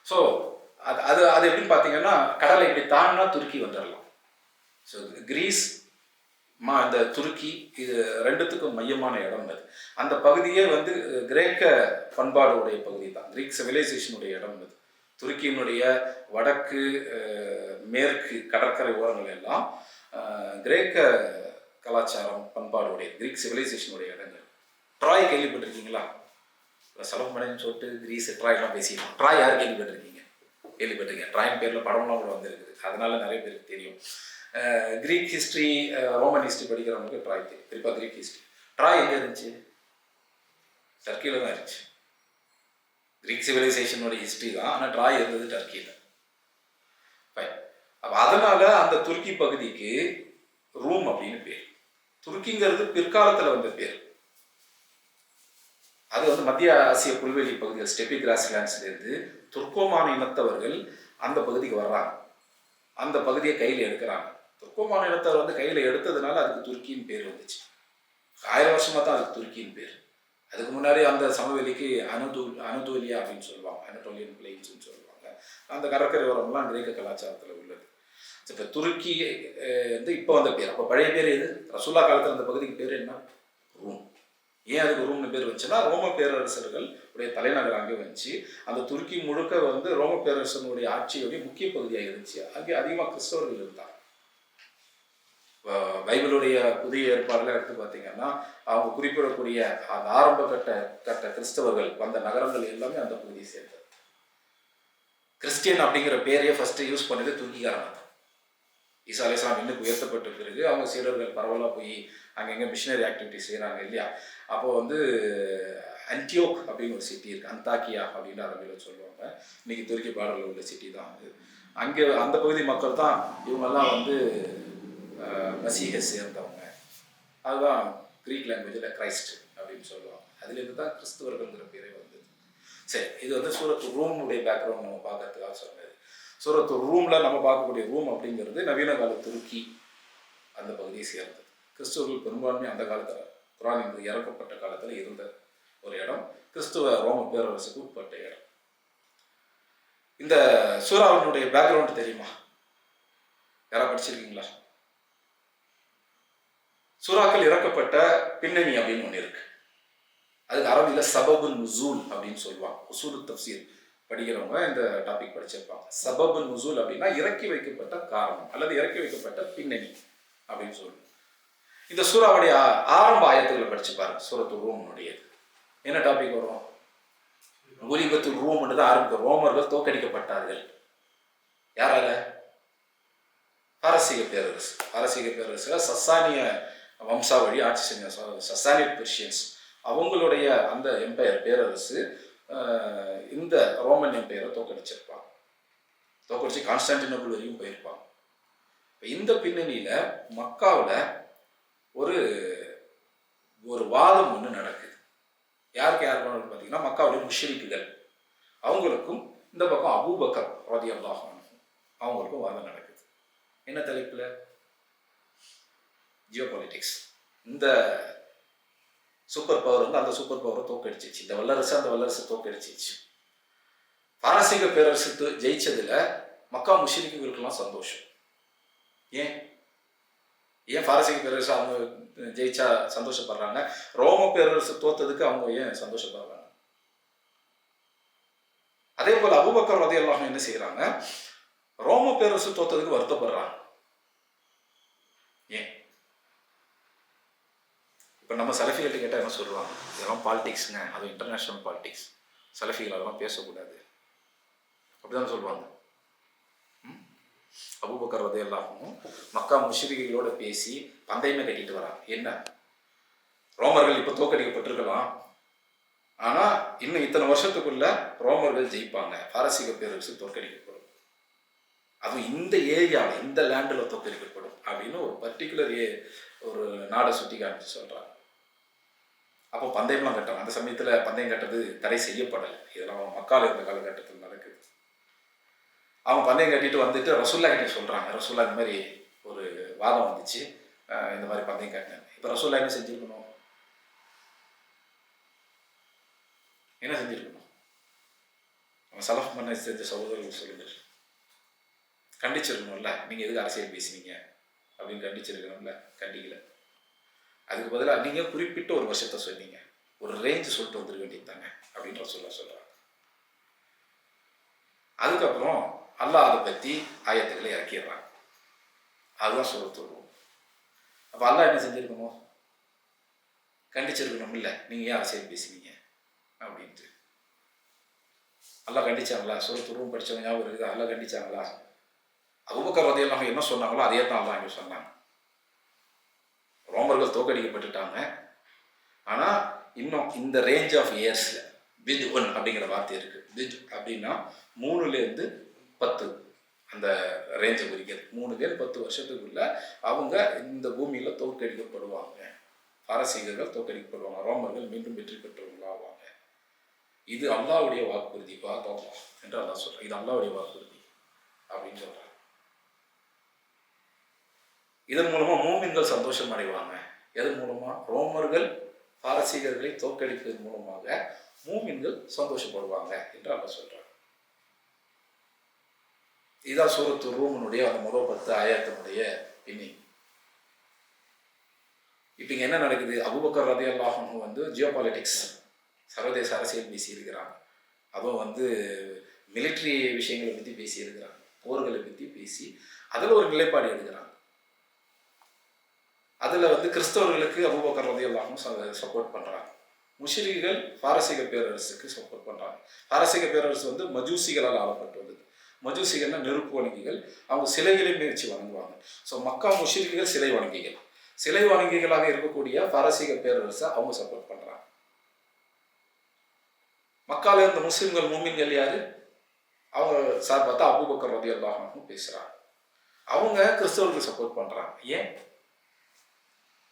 ஸோ அது அது எப்படின்னு பார்த்தீங்கன்னா, கடலை இப்படி தாண்டினா துருக்கி வந்துடலாம். ஸோ கிரீஸ், இந்த துருக்கி, இது ரெண்டுத்துக்கும் மையமான இடம் அது. அந்த பகுதியே வந்து கிரேக்க பண்பாடுடைய பகுதி தான், கிரீக் சிவிலைசேஷனுடைய இடம் அது. துருக்கியினுடைய வடக்கு மேற்கு கடற்கரை ஓரங்கள் எல்லாம் கிரேக்க கலாச்சாரம் பண்பாடுடைய கிரீக் சிவிலைசேஷனுடைய இடங்கள். ட்ராய் கேள்விப்பட்டிருக்கீங்களா? செலவு மனைன்னு சொல்லிட்டு கிரீஸ் ட்ராய்லாம் பேசிக்கலாம். ட்ராய் யார் கேள்விப்பட்டிருக்கீங்க? கேள்விப்பட்டிருக்கேன். ட்ராயின் பேரில் படம்லாம் கூட வந்துருக்குது, அதனால நிறைய பேருக்கு தெரியும். கிரீக் ஹிஸ்ட்ரி, ரோமன் ஹிஸ்ட்ரி படிக்கிறவங்களுக்கு ட்ராய் தெரியும், குறிப்பாக கிரீக் ஹிஸ்ட்ரி. ட்ராய் எங்கே இருந்துச்சு? டர்க்கியில் தான் இருந்துச்சு. கிரீக் சிவிலைசேஷனோட ஹிஸ்ட்ரி தான், ஆனால் ட்ராய் இருந்தது டர்க்கியில். அப்போ அதனால அந்த துருக்கி பகுதிக்கு ரூம் அப்படின்னு பேர். துருக்கிங்கிறது பிற்காலத்தில் வந்த பேர். அது வந்து மத்திய ஆசிய புல்வெளி பகுதிகள், ஸ்டெப்பி கிராஸ்லேண்ட்ஸ்லேருந்து துர்க்கோமான இனத்தவர்கள் அந்த பகுதிக்கு வர்றாங்க, அந்த பகுதியை கையில் எடுக்கிறாங்க. துர்க்கமான இனத்தார் வந்து கையில் எடுத்ததுனால அதுக்கு துருக்கின்னு பேர் வந்துச்சு. 1000 வருஷமாக தான் அதுக்கு துருக்கின்னு பேர். அதுக்கு முன்னாடி அந்த சமவெளிக்கு அனதோலியா அப்படின்னு சொல்லுவாங்க, அனடோலியன் பிளெயின்ஸ்ன்னு சொல்லுவாங்க. அந்த கடற்கரை ஓரம்லாம் கிரேக்க கலாச்சாரத்தில் உள்ளது. இப்போ துருக்கி வந்து இப்போ வந்த பேர். அப்போ பழைய பேர் எது? ரசூல்லா காலத்தில் அந்த பகுதிக்கு பேர் என்ன? ரூம். ஏன் அதுக்கு ரூம்னு பேர் வந்துச்சுன்னா, ரோம பேரரசர்கள் உடைய தலைநகர் அங்கே வந்துச்சு. அந்த துருக்கி முழுக்க வந்து ரோம பேரரசனுடைய ஆட்சியுடைய முக்கிய பகுதியாக இருந்துச்சு. அங்கே அதிகமாக கிறிஸ்தவர்கள் இருந்தாங்க. பைபிளுடைய புதிய ஏற்பாடுல எடுத்து பார்த்தீங்கன்னா, அவங்க குறிப்பிடக்கூடிய அந்த ஆரம்ப கட்ட கிறிஸ்தவர்கள் வந்த நகரங்கள் எல்லாமே அந்த பகுதியை சேர்ந்தது. கிறிஸ்டியன் அப்படிங்கிற பேரையே ஃபர்ஸ்ட் யூஸ் பண்ணது துருக்கிக்காரங்க தான். ஈசா அலைஹிஸ்ஸலாம் இன்னும் உயர்த்தப்பட்ட பிறகு அவங்க சீடர்கள் பரவலாக போய் அங்கங்கே மிஷினரி ஆக்டிவிட்டி செய்கிறாங்க இல்லையா. அப்போ வந்து அன்டியோக் அப்படின்னு ஒரு சிட்டி இருக்குது, அந்தாக்கியா அப்படின்னு அரபியில் சொல்லுவாங்க. இன்னைக்கு துருக்கி பார்டரில் உள்ள சிட்டி தான் அது. அங்கே அந்த பகுதி மக்கள் தான் இவங்கெல்லாம் வந்து மசீகை சேர்ந்தவங்க. அதுதான் கிரீக் லாங்குவேஜில் கிரைஸ்ட் அப்படின்னு சொல்லுவாங்க. அதுலேருந்து தான் கிறிஸ்துவர்கள்ங்கிற பேரே வந்தது. சரி, இது வந்து சூரத்து ரூமுடைய பேக்ரவுண்ட் நம்ம பார்க்கறதுக்காக சொன்னது. சூரத்து ரூமில் நம்ம பார்க்கக்கூடிய ரூம் அப்படிங்கிறது நவீன கால துருக்கி அந்த பகுதியை சேர்ந்தது. கிறிஸ்துவர்கள் பெரும்பான்மை அந்த காலத்தில் குர்ஆன் என்பது இறக்கப்பட்ட காலத்தில் இருந்த ஒரு இடம், கிறிஸ்துவ ரோம பேரரசுக்கு உட்பட்ட இடம். இந்த சூறாவினுடைய பேக்ரவுண்ட் தெரியுமா? யாராவது படிச்சிருக்கீங்களா? சூறாக்கள் இறக்கப்பட்ட பின்னணி அப்படின்னு ஒன்று இருக்கு. அதுக்கு அரபியில் சபபு நுசூல் அப்படின்னு சொல்லுவாங்க. உசூல் தஃப்சீர் படிக்கிறவங்க இந்த டாபிக் படிச்சிருப்பாங்க. சபபு நுசூல் அப்படின்னா இறக்கி வைக்கப்பட்ட காரணம் அல்லது இறக்கி வைக்கப்பட்ட பின்னணி அப்படின்னு சொல்லுவோம். இந்த சூறாவுடைய ஆரம்ப ஆயத்துக்களை படிச்சு பாருங்க. சூரத்து ரூமுடையது என்ன டாபிக் வரும்? குலிபத்து ரூம்னு தான் ஆரம்பிக்கும். ரோமர்கள் தோற்கடிக்கப்பட்டார்கள். யாரால? பாரசீக பேரரசு. பாரசீக பேரரசுல சசானிய வம்சாவழி ஆட்சி செஞ்ச சசானியட் பெர்ஷியன்ஸ் அவங்களுடைய அந்த எம்பையர் பேரரசு இந்த ரோமன் எம்பையரை தோற்கடிச்சிருப்பாங்க. தோற்கடிச்சு கான்ஸ்டான்டினோபிள் வரையும் போயிருப்பாங்க. இந்த பின்னணியில மக்காவில் ஒரு ஒரு வாதம் ஒன்று நடக்குது. யாருக்கு பார்த்தீங்கன்னா மக்காவுடைய முஷ்ரிக்குகள் அவங்களுக்கும் இந்த பக்கம் அபூபக்கர் ரலியல்லாஹு அன்ஹு அவங்களுக்கும் வாதம் நடக்குது. என்ன தலைப்புல? ஜியோ பாலிட்டிக்ஸ். இந்த சூப்பர் பவர் வந்து அந்த சூப்பர் பவரை தோக்கடிச்சிச்சு. இந்த வல்லரசு அந்த வல்லரசு தோக்கடிச்சிச்சு. பாரசீக பேரரசு ஜெயிச்சதுல மக்கா முஷ்ரிக்குகளுக்கெல்லாம் சந்தோஷம். ஏன் பாரசீக பேரரசு அவங்க ஜெயிச்சா சந்தோஷப்படுறாங்க, ரோம பேரரசு தோத்ததுக்கு அவங்க ஏன் சந்தோஷப்படுறாங்க? அதே போல அபூபக்கர் ரலியல்லாஹு அன்ஹு என்ன செய்யறாங்க? ரோம பேரரசு தோத்ததுக்கு வருத்தப்படுறாங்க. ஏன்? இப்போ நம்ம சலஃபிகள்கிட்ட கேட்டால் என்ன சொல்லுவாங்க? இதெல்லாம் பாலிடிக்ஸுங்க, அது இன்டர்நேஷ்னல் பாலிடிக்ஸ், சலஃபிகள் அதெல்லாம் பேசக்கூடாது அப்படிதான் சொல்லுவாங்க. அபூபக்கர் ரலியல்லாஹு அன்ஹு மக்கா முஷ்ரிக்குகளோட பேசி பந்தயமே கட்டிட்டு வராங்க. என்ன? ரோமர்கள் இப்போ தோற்கடிக்கப்பட்டிருக்கலாம், ஆனால் இன்னும் இத்தனை வருஷத்துக்குள்ள ரோமர்கள் ஜெயிப்பாங்க, பாரசீக பேரரசு தோற்கடிக்கப்படும், அதுவும் இந்த ஏரியாவில் இந்த லேண்டில் தோற்கடிக்கப்படும் அப்படின்னு ஒரு பர்டிகுலர் ஒரு நாடை சுட்டி காமிச்சு சொல்கிறாங்க. அப்போ பந்தயம்லாம் கட்டுறாங்க. அந்த சமயத்தில் பந்தயம் கட்டுறது தடை செய்யப்படலை. இதெல்லாம் மக்கால் இருந்த காலகட்டத்தில் நடக்குது. அவங்க பந்தயம் கட்டிட்டு வந்துட்டு ரசூல்லா கிட்ட சொல்கிறாங்க, ரசூல்லா இந்த மாதிரி ஒரு வாதம் வந்துச்சு, இந்த மாதிரி பந்தயம் கட்டினேன். இப்போ ரசூல்லா என்ன செஞ்சுருக்கணும்? என்ன செஞ்சுருக்கணும்? நம்ம சலஃப் பண்ண செஞ்ச சகோதரர்கள் சொல்லுங்க, கண்டிச்சிருக்கணும்ல. நீங்கள் எதுக்கு அரசியல் பேசுனீங்க அப்படின்னு கண்டிச்சிருக்கணும்ல. கண்டிக்கல. அதுக்கு பதிலாக நீங்கள் குறிப்பிட்ட ஒரு வருஷத்தை சொன்னீங்க, ஒரு ரேஞ்சு சொல்லிட்டு வந்துருக்க வேண்டியது தானே அப்படின்ற சொல்கிறாங்க. அதுக்கப்புறம் அல்லாஹ் அதை பற்றி ஆயத்துக்களை இறக்கிடுறாங்க. அதுதான் சூரத்து ரூம். அப்போ அல்லாஹ் என்ன செஞ்சுருக்கணும்? கண்டிச்சிருக்கணும் இல்லை, நீங்கள் ஏன் அரசியல் பேசுவீங்க அப்படின்ட்டு. அல்லாஹ் கண்டிச்சாங்களா? சூரத்து ரூம் படித்தவங்க ஞாபகம் இருக்குது. அல்லாஹ் கண்டிச்சாங்களா? அபூபக்கர் ரலியல்லாஹு அன்ஹு என்ன சொன்னாங்களோ அதே தான் அல்லாஹ் இங்கே சொன்னாங்க. ரோமர்கள் தோற்கடிக்கப்பட்டுட்டாங்க, ஆனால் இன்னும் இந்த ரேஞ்ச் ஆஃப் இயர்ஸில் பித் ஒன் அப்படிங்கிற வார்த்தை இருக்குது. பித் அப்படின்னா 3லேருந்து 10 அந்த ரேஞ்சை குறிக்கிறது. 3லேருந்து 10 வருஷத்துக்குள்ள அவங்க இந்த பூமியில் தோற்கடிக்கப்படுவாங்க. பாரசீகர்கள் தோற்கடிக்கப்படுவாங்க, ரோமர்கள் மீண்டும் வெற்றி பெற்றவங்களாவாங்க. இது அல்லாஹ்வுடைய வாக்குறுதி. வாதம் என்று அல்லாஹ் சொல்கிறார். இது அல்லாஹ்வுடைய வாக்குறுதி அப்படின்னு சொல்கிறார். இதன் மூலமா மூமின்கள் சந்தோஷம் அடைவாங்க. எதன் மூலமா? ரோமர்கள் பாரசீகர்களை தோற்கடிப்பதன் மூலமாக மூமின்கள் சந்தோஷப்படுவாங்க என்று அல்லாஹ் சொல்றாங்க. இதுதான் சூரத்து ரூமனுடைய அந்த முதல் 10 ஆயத்தினுடைய பின்னி. இப்போ இங்கே என்ன நடக்குது? அபூபக்கர் ரலியல்லாஹு அன்ஹு வந்து ஜியோபாலிட்டிக்ஸ், சர்வதேச அரசியல் பேசியிருக்கிறாங்க. அதுவும் மிலிட்ரி விஷயங்களை பற்றி பேசியிருக்கிறாங்க, போர்களை பற்றி பேசி அதில் ஒரு நிலைப்பாடு எடுக்கிறாங்க. அதில் கிறிஸ்தவர்களுக்கு அபூபக்கர் ரலியல்லாஹு அன்ஹு சப்போர்ட் பண்ணுறாங்க. முஷ்ரிக்குகள் பாரசீக பேரரசுக்கு சப்போர்ட் பண்ணுறாங்க. பாரசீக பேரரசு மஜூசிகளால் ஆளப்பட்டு வந்தது. மஜூசிகள்னா நெருப்பு வணங்கிகள், அவங்க சிலைகளை முயற்சி வணங்குவாங்க. ஸோ மக்கா முஷ்ரிக்குகள் சிலை வணங்கிகள், சிலை வணங்கிகளாக இருக்கக்கூடிய பாரசீக பேரரசை அவங்க சப்போர்ட் பண்றாங்க. மக்கால இருந்த முஸ்லிம்கள் மூமின்கள் யாரு? அவங்க சார் பார்த்தா அபூபக்கர் ரலியல்லாஹு அன்ஹு பேசுறாங்க. அவங்க கிறிஸ்தவர்களுக்கு சப்போர்ட் பண்றாங்க. ஏன்?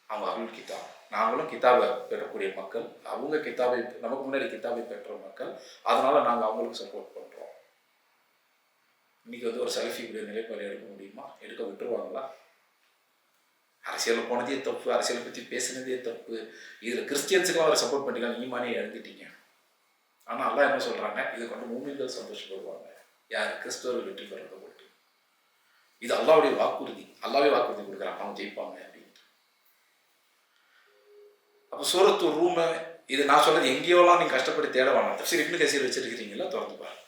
அவங்க அருள் கிதாப், நாங்களும் கிதாபை பெறக்கூடிய மக்கள், அவங்க கிதாபை நமக்கு முன்னாடி கிதாபை பெற்ற மக்கள், அதனால நாங்கள் அவங்களுக்கு சப்போர்ட் பண்றோம். இன்னைக்கு ஒரு சலஃபியுடைய நிலைப்பாடு எடுக்க முடியுமா? எடுக்க விட்டுருவாங்களா? அரசியலில் போனதே தப்பு, அரசியலை பற்றி பேசினதே தப்பு. இதில் கிறிஸ்டியன்ஸுக்கெல்லாம் அவர் சப்போர்ட் பண்ணிக்கலாம், ஈமானே இழந்துட்டீங்க. ஆனால் அல்லாஹ் என்ன சொல்கிறாங்க? இது கொண்டு மூமின்கள் சந்தோஷப்படுவாங்க. யார்? கிறிஸ்தவர்கள் வெற்றி பெறதை போட்டு. இது அல்லாஹ்வுடைய வாக்குறுதி. அல்லாஹ்வே வாக்குறுதி கொடுக்குறாங்க, அவங்க ஜெயிப்பாங்க அப்படின்ட்டு. அப்போ சூரத்து ரூமை, இது நான் சொல்றது எங்கேயோலாம் நீங்கள் கஷ்டப்பட்டு தேட வேணாம். தஃப்சீர் இப்னு கஸீர் வச்சிருக்கிறீங்களா? திறந்து பாருங்க,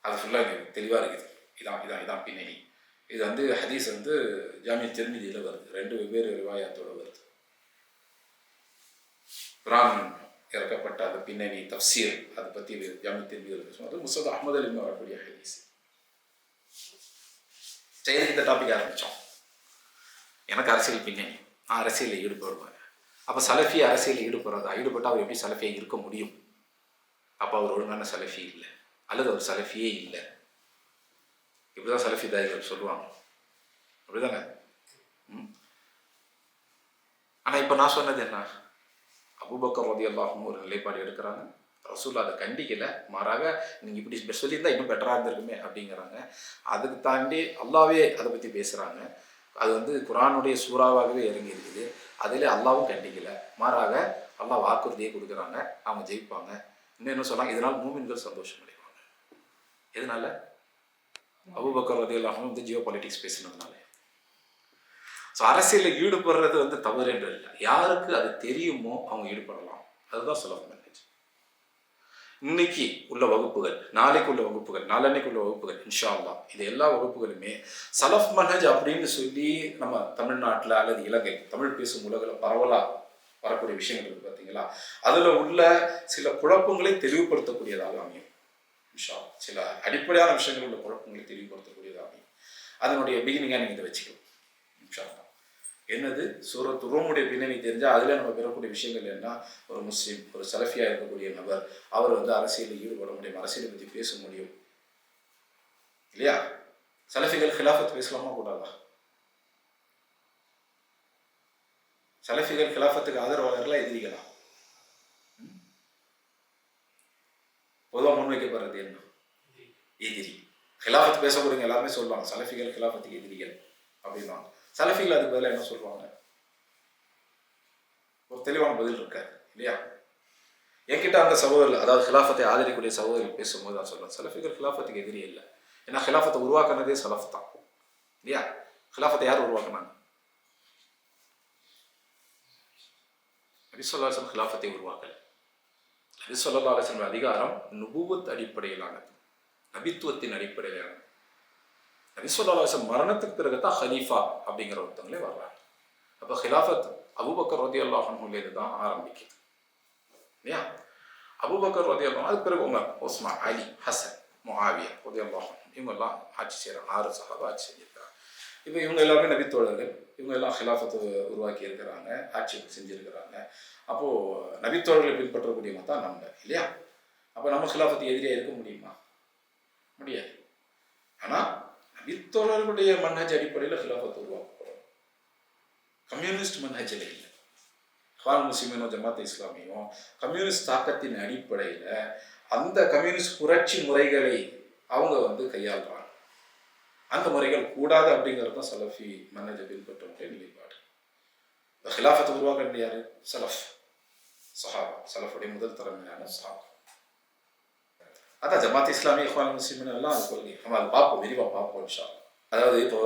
அது ஃபுல்லாக தெளிவாக இருக்குது. இதான் பின்னணி. இது ஹதீஸ் ஜாமியா திர்மிதியில் வருது. 2 வெவ்வேறு ரிவாயாத்தோடு வருது. குர்ஆன் இறக்கப்பட்ட அந்த பின்னணி தஃப்சீர் அதை பற்றி ஜாமியா திர்மிதியில் பேசுவோம். முஸ்னத் அஹ்மத் அலில் வரக்கூடிய ஹதீஸ். சரி, இந்த டாபிக் ஆரம்பித்தோம். எனக்கு அரசியல் பின்னணி, நான் அரசியலில் ஈடுபடுவேன். அப்போ சலஃபி அரசியலில் ஈடுபட்டால் அவர் எப்படி சலஃபியாக இருக்க முடியும்? அப்போ அவர் ஒழுங்கான சலஃபி இல்லை, அல்லது அவர் சலஃபியே இல்லை. இப்படிதான் சலஃபி தாயிகள் சொல்லுவாங்க, அப்படிதானே? ஆனால் இப்போ நான் சொன்னது என்ன? அபூபக்கர் ரலியல்லாஹு அன்ஹு ஒரு நிலைப்பாடு எடுக்கிறாங்க, ரசூலுல்லாஹ் அதை கண்டிக்கலை, மாறாக நீங்கள் இப்படி சொல்லியிருந்தால் இன்னும் பெட்டராக இருந்திருக்குமே அப்படிங்கிறாங்க. அதுக்கு தாண்டி அல்லாவே அதை பற்றி பேசுகிறாங்க. அது குர்ஆனுடைய சூறாவாகவே இறங்கி இருக்குது. அதிலே அல்லாவும் கண்டிக்கலை, மாறாக அல்லாஹ் வாக்குறுதியை கொடுக்குறாங்க, அவங்க ஜெயிப்பாங்க. இன்னும் என்ன சொல்கிறாங்க? இதனால் மூமின்கள் சந்தோஷம் அடைவாங்க. எதனால? அபூபக்கர் ரலியல்லாஹு அன்ஹு ஜியோ பாலிட்டிக்ஸ் பேசினதுனால. ஸோ அரசியலில் ஈடுபடுறது தவறு என்று இல்லை. யாருக்கு அது தெரியுமோ அவங்க ஈடுபடலாம். அதுதான் சலஃப் மன்ஹஜ். இன்னைக்கு உள்ள வகுப்புகள், நாளைக்கு உள்ள வகுப்புகள், நாளன்னைக்கு உள்ள வகுப்புகள், இன்ஷா அல்லாஹ் இது எல்லா வகுப்புகளுமே சலஃப் மன்ஹஜ் அப்படின்னு சொல்லி நம்ம தமிழ்நாட்டில் அல்லது இலங்கை தமிழ் பேசும் உலகில் பரவலாக வரக்கூடிய விஷயங்கள் இருக்குது பார்த்தீங்களா? அதில் உள்ள சில குழப்பங்களை தெளிவுபடுத்தக்கூடியதாக அமையும். சில அடிப்படையான விஷயங்கள் உள்ள குழப்பங்களை தெளிவுபடுத்தக்கூடியதாக அமையும். அதனுடைய பிகினிங்காக நீங்கள் இதை வச்சுக்கலாம். என்னது? சூரத்து ரூமுடைய பின்னணி தெரிஞ்சால் அதில் நம்ம பெறக்கூடிய விஷயங்கள் என்ன? ஒரு முஸ்லீம், ஒரு சலஃபியாக இருக்கக்கூடிய நபர், அவர் அரசியலில் ஈடுபட முடியும், அரசியலை பற்றி பேச முடியும் இல்லையா? சலஃபிகள் ஹிலாஃபத் பேசலாமா கூடாதா? சலஃபிகள் ஹிலாஃபத்துக்கு ஆதரவாளர்களா எதிரிகளா? பொதுவாக முன்வைக்கப்படுறது என்ன? எதிரி. ஹிலாஃபத் பேசக்கூடியவங்க எல்லாருமே சொல்லுவாங்க சலஃபிகள் ஹிலாஃபத்துக்கு எதிரிகள் அப்படின்வாங்க. சலஃபிகள் அதுக்கு பதிலாக என்ன சொல்லுவாங்க? ஒரு தெளிவான பதில் இருக்காது இல்லையா? என்கிட்ட அந்த சகோதரர்கள், அதாவது ஹிலாஃபத்தை ஆதரிக்கூடிய சகோதரர்கள் பேசும்போது நான் சொல்லுவேன், சலஃபிகள் ஹிலாஃபத்துக்கு எதிரி இல்லை. ஏன்னா ஹிலாஃபத்தை உருவாக்குனதே சலஃப் தான் இல்லையா? ஹிலாஃபத்தை யார் உருவாக்குனாங்க? நபி ஸல்லல்லாஹு அலைஹி வஸல்லம் ஹிலாஃபத்தை உருவாக்கல. நபி ஸல்லல்லாஹு அலைஹி வஸல்லம் அதிகாரம் நுபுவத் அடிப்படையிலானது, நபித்துவத்தின் அடிப்படையிலானது. நபி ஸல்லல்லாஹு அலைஹி வஸல்லம் மரணத்துக்கு பிறகு தான் ஹலீஃபா அப்படிங்கிற ஒருத்தங்களே வர்றாங்க. அப்போ ஹிலாஃபத் அபூபக்கர் ரலியல்லாஹு அன்ஹு தான் ஆரம்பிக்குது இல்லையா? அபூபக்கர் ரலியல்லாஹு, அதுக்கு பிறகு உமர், உஸ்மான், அலி, ஹசன், முஆவியா ரலியல்லாஹு அன்ஹு, இவங்கெல்லாம் ஆட்சி செய்கிறாங்க. 6 சஹாபா ஆட்சி செஞ்சிருக்காங்க. இப்போ இவங்க எல்லாருமே நபித்தோழர்கள், இவங்க எல்லாம் ஹிலாஃபத்தை உருவாக்கி இருக்கிறாங்க, ஆட்சி செஞ்சுருக்கிறாங்க. அப்போது நபித்தோழர்களை பின்பற்றக்கூடியவங்க தான் நம்ம இல்லையா? அப்போ நம்ம ஹிலாஃபத்துக்கு எதிரியாக இருக்க முடியுமா? முடியாது. ஆனால் நபித்தோழர்களுடைய மன்ஹஜ் அடிப்படையில் ஹிலாஃபத் உருவாக்கப்படும். கம்யூனிஸ்ட் மன்ஹஜில் இல்லை. இஹ்வான் முஸ்லிமீனும் ஜமாத் இஸ்லாமியும் கம்யூனிஸ்ட் தாக்கத்தின் அடிப்படையில் அந்த கம்யூனிஸ்ட் புரட்சி முறைகளை அவங்க கையாளுறாங்க. அந்த முறைகள் கூடாது அப்படிங்கிறது தான் சலஃபி மன்னஜை பின்பற்றவங்களுடைய நிலைப்பாடு. ஹிலாஃபத்தை உருவாக்குறது யாரு? சலஃப், சஹாபா. சலஃபுடைய முதல் தலைமையான சஹாபா. அதான் ஜமாத் இஸ்லாமி, இஹ்வான் முஸ்லிமின் எல்லாம் அது கொள்கை. நம்ம அதை பார்ப்போம், விரிவாக பார்ப்போம் இன்ஷா அல்லாஹ். அதாவது இப்போ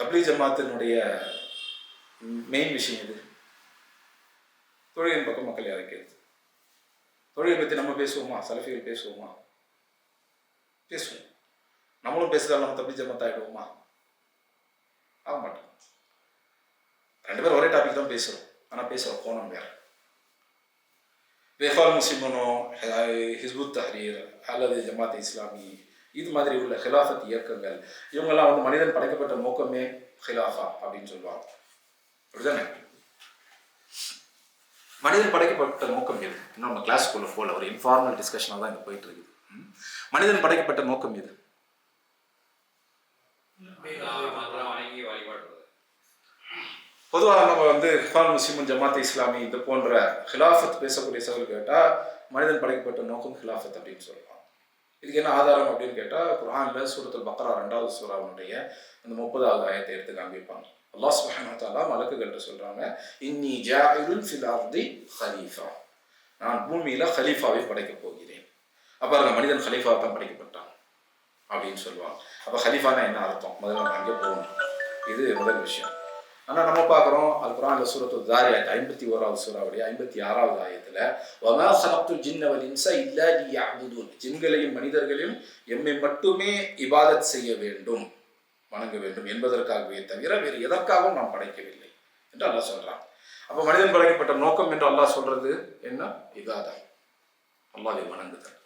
தப்லீக் ஜமாத்தினுடைய மெயின் விஷயம் இது, தொழுகையின் பக்கம் மக்கள் இறக்கிறது. தொழுகை பற்றி நம்ம பேசுவோமா? சலஃபிகள் பேசுவோமா? பேசுவோம். நம்மளும் பேசுறதால நம்ம தப்லீக் ஜமாத் ஆகிடுவோமா? ஆக மாட்டோம். 2 பேரும் ஒரே டாபிக் தான் பேசுகிறோம், ஆனால் பேசுகிற கோணம் வேறு. இஹ்வான் முஸ்லிமனோ, ஹிஸ்புத் தஹ்ரீர் அல்லது ஜமாத் இஸ்லாமி, இது மாதிரி உள்ள ஹிலாஃபத் இயக்கங்கள், இவங்கெல்லாம் வந்து மனிதன் படைக்கப்பட்ட நோக்கமே ஹிலாஃபா அப்படின்னு சொல்லுவாங்க. அப்படிதானே? மனிதன் படைக்கப்பட்ட நோக்கம் எது? இன்னும் நம்ம கிளாஸ்க்குள்ள போல ஒரு இன்ஃபார்மல் டிஸ்கஷனாக தான் இங்கே போயிட்டு இருக்குது. மனிதன் படைக்கப்பட்ட நோக்கம் எது? பொதுவாக நம்ம வந்து இஹ்வான் முஸ்லிம், ஜமாத் இஸ்லாமி இது போன்ற ஹிலாஃபத் பேசக்கூடிய சவால் கேட்டால் மனிதன் படைக்கப்பட்ட நோக்கம் ஹிலாஃபத் அப்படின்னு சொல்லலாம். இதுக்கு என்ன ஆதாரம் அப்படின்னு கேட்டால், குர்ஆன்ல சூரத்துல் பக்ரா 2வது சூராவுடைய அந்த 30வது ஆயத்தை எடுத்து காண்பிப்பாங்க. அல்லாஹ் சுப்ஹானஹு வ தஆலா மலக்குகள்கிட்ட சொல்றாங்க, இன்னி ஜாஇலுன் ஃபில் அர்தி ஹலீஃபா, நான் பூமியில ஹலீஃபாவை படைக்க போகிறேன். அப்போ அந்த மனிதன் ஹலீஃபாவை தான் படைக்கப்பட்டான் அப்படின்னு சொல்லுவாங்க. அப்போ ஹலீஃபானா என்ன அர்த்தம்? முதல்ல நம்ம அங்கே போகணும். இது முதல் விஷயம். ஆனால் நம்ம பார்க்குறோம், அல் குர்ஆன்ல சூரத்துல் தாரியாத் 51வது சூராவுடைய 56வது ஆயத்தில், வமா ஸலக்துல் ஜின்ன வல் இன்ஸ இல்லா லியஅ்புதூன், ஜின்களையும் மனிதர்களையும் எம்மை மட்டுமே இபாதத் செய்ய வேண்டும், வணங்க வேண்டும் என்பதற்காகவே தவிர வேறு எதற்காகவும் நாம் படைக்கவில்லை என்று அல்லாஹ் சொல்றான். அப்போ மனிதன் படைக்கப்பட்ட நோக்கம் என்று அல்லாஹ் சொல்றது என்ன? இபாதா, அல்லாஹ்வை வணங்குதல்.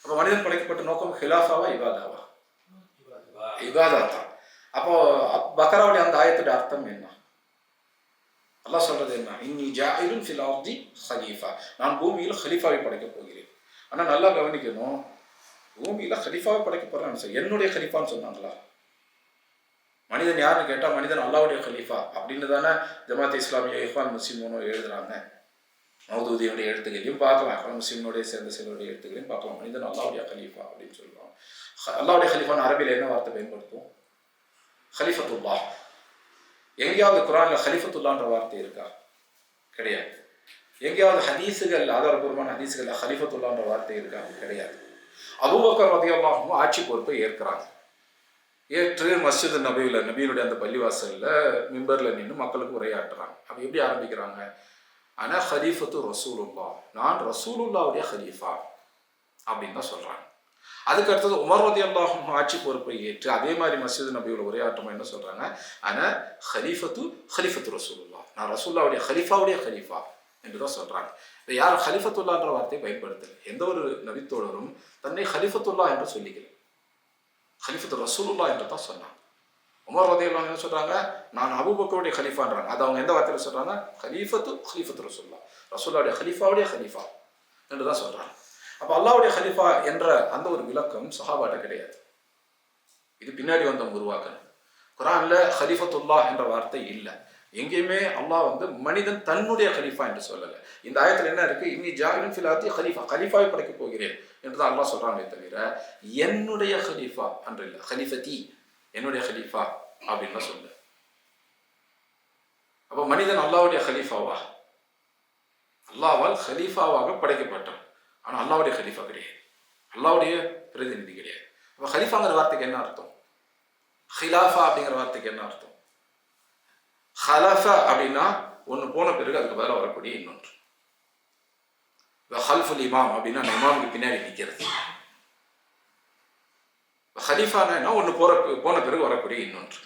அப்போ மனிதன் படைக்கப்பட்ட நோக்கம் ஹிலாஃபாவா இபாதாவா? இபாதா தான். அப்போ பக்ராவுடைய அந்த ஆயத்துடைய அர்த்தம் என்ன? அல்லாஹ் சொல்றது என்ன? இன்னி ஜாஇலுன் ஃபில் அர்தி ஹலீஃபா, நான் பூமியில் ஹலீஃபாவை படைக்க போகிறேன். ஆனால் நல்லா கவனிக்கணும், பூமியில் ஹலீஃபாவை படைக்க போறான்னு என்னுடைய ஹலீஃபான்னு சொன்னாங்களா? மனிதன் யாருன்னு கேட்டால் மனிதன் அல்லாஹ்வுடைய ஹலீஃபா அப்படின்னு தானே ஜமாத் இஸ்லாமிய, இஹ்வான் முஸ்லிமோனோ எழுதுறாங்க. மௌதூதியுடைய எழுத்துக்களையும் பார்க்கலாம், இஹ்வான் முஸ்லிமோடைய சேர்ந்த சிலருடைய எழுத்துக்களையும் பார்க்கலாம். மனிதன் அல்லாஹ்வுடைய ஹலீஃபா அப்படின்னு சொல்லுவாங்க. அல்லாஹ்வுடைய ஹலீஃபான்னு அரபியில் என்ன வார்த்தை பயன்படுத்தும்? ஹலிஃபத்துல்லாஹ். எங்கேயாவது குர்ஆன்ல ஹலிஃபத்துல்லான்ற வார்த்தை இருக்கா? கிடையாது. எங்கேயாவது ஹதீஸுகள், ஆதாரபூர்வமான ஹதீஸுகள் ஹலிஃபத்துல்லான்ற வார்த்தை இருக்கா? கிடையாது. அபூபக்கர் ரலியல்லாஹு அன்ஹு ஆட்சி பொறுப்பை ஏற்கிறாங்க. ஏற்று மஸ்ஜித் நபியில, நபியினுடைய அந்த பள்ளிவாசல்ல மிம்பர்ல நின்று மக்களுக்கு உரையாற்றுறாங்க. அப்போ எப்படி ஆரம்பிக்கிறாங்க? ஆனா ஹலீஃபத்து ரசூலுல்லாஹ், நான் ரசூலுல்லாஹ்வுடைய ஹலீஃபா அப்படின்னு தான் சொல்றாங்க. அதுக்கு அடுத்தது உமர் ரலியல்லாஹு அன்ஹு ஆட்சி பொறுப்பை ஏற்று அதே மாதிரி மஸ்ஜித் நபியுடைய உரையாற்றமா என்ன சொல்றாங்க? ஆனா ஹலீஃபத்து ரசூலுல்லாஹ், நான் ரசூலுல்லாஹ்வுடைய ஹலீஃபாவுடைய ஹலீஃபா என்று தான் சொல்றாங்க. இப்போ யாரும் ஹலீஃபத்துல்லாஹ்ன்ற வார்த்தையை பயன்படுத்தல. எந்த ஒரு நபித்தோழரும் தன்னை ஹலீஃபத்துல்லாஹ் என்று சொல்லிக்கல, ஹலீஃபத்து ரசூலுல்லாஹ் என்று தான் சொன்னாங்க. உமர் ரலியல்லாஹு அன்ஹு சொல்றாங்க, நான் அபூபக்கருடைய ஹலீஃபான்றாங்க. அது அவங்க எந்த வார்த்தையில் சொல்றாங்க? ஹலீஃபத்து ரசூலுல்லாஹ், ரசூலுல்லாஹ்வுடைய ஹலீஃபாவுடைய ஹலீஃபா என்று தான் சொல்றாங்க. அப்போ அல்லாஹ்வுடைய ஹலீஃபா என்ற அந்த ஒரு விளக்கம் சஹாபாட்ட கிடையாது. இது பின்னாடி வந்தவங்க உருவாக்கணும். குர்ஆன்ல ஹலீஃபத்துல்லாஹ் என்ற வார்த்தை இல்லை. எங்கேயுமே அல்லாஹ் வந்து மனிதன் தன்னுடைய ஹலீஃபா என்று சொல்லலை. இந்த ஆயத்தில் என்ன இருக்கு? இன்னி ஜாஇலுன் ஃபில் அர்தி ஹலீஃபா, ஹலீஃபாவை படைக்க போகிறேன் என்று தான் அல்லாஹ் சொல்றாங்களே தவிர என்னுடைய ஹலீஃபா அன்று இல்லை. ஹலீஃபதி, என்னுடைய ஹலீஃபா அப்படின்னு சொல்ல. அப்போ மனிதன் அல்லாஹ்வுடைய ஹலீஃபாவா? அல்லாஹ்வால் ஹலீஃபாவாக படைக்கப்பட்டான். ஆனால் அல்லாஹ்வுடைய ஹலீஃபா கிடையாது, அல்லாஹ்வுடைய பிரதிநிதி கிடையாது. அப்போ ஹலீஃபாங்கிற வார்த்தைக்கு என்ன அர்த்தம்? ஹிலாஃபா அப்படிங்கிற வார்த்தைக்கு என்ன அர்த்தம்? ஹலஃபா அப்படின்னா ஒன்று போன பிறகு அதுக்கு பதிலாக வரக்கூடிய இன்னொன்று. ஹல்ஃபுல் இமாம் அப்படின்னா இமாமுக்கு பின்னாடி நிற்கிறது. ஹலீஃபானா என்ன? ஒன்று போன பிறகு வரக்கூடிய இன்னொன்று.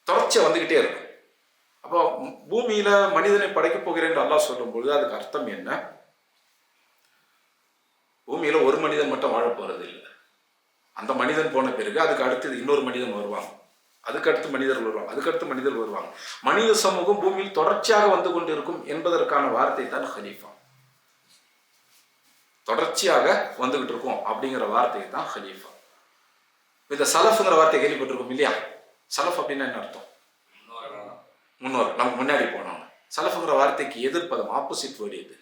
தொடர்ச்சி வந்துகிட்டே இருக்கும். அப்போ பூமியில மனிதனை படைக்க போகிறேன் என்று அல்லாஹ் சொல்லும் பொழுது அதுக்கு அர்த்தம் என்ன? பூமியில ஒரு மனிதன் மட்டும் வாழ போறது இல்லை. அந்த மனிதன் போன பிறகு அதுக்கு அடுத்தது இன்னொரு மனிதன் வருவாங்க, அதுக்கு அடுத்து மனிதர்கள் வருவாங்க, அதுக்கடுத்து மனிதர்கள் வருவாங்க. மனித சமூகம் பூமியில் தொடர்ச்சியாக வந்து கொண்டிருக்கும் என்பதற்கான வார்த்தை தான் ஹலீஃபா. தொடர்ச்சியாக வந்துகிட்டு இருக்கும் அப்படிங்கிற வார்த்தை தான் ஹலீஃபா. இந்த சலஃப்ங்கிற வார்த்தை கேள்விப்பட்டிருக்கோம் இல்லையா? சலஃப் அப்படின்னா என்ன அர்த்தம்? முன்னோர், நமக்கு முன்னாடி போனவங்க. சலஃப்ங்கிற வார்த்தைக்கு எதிர்ப்பதம், ஆப்போசிட் வேர்டு எது?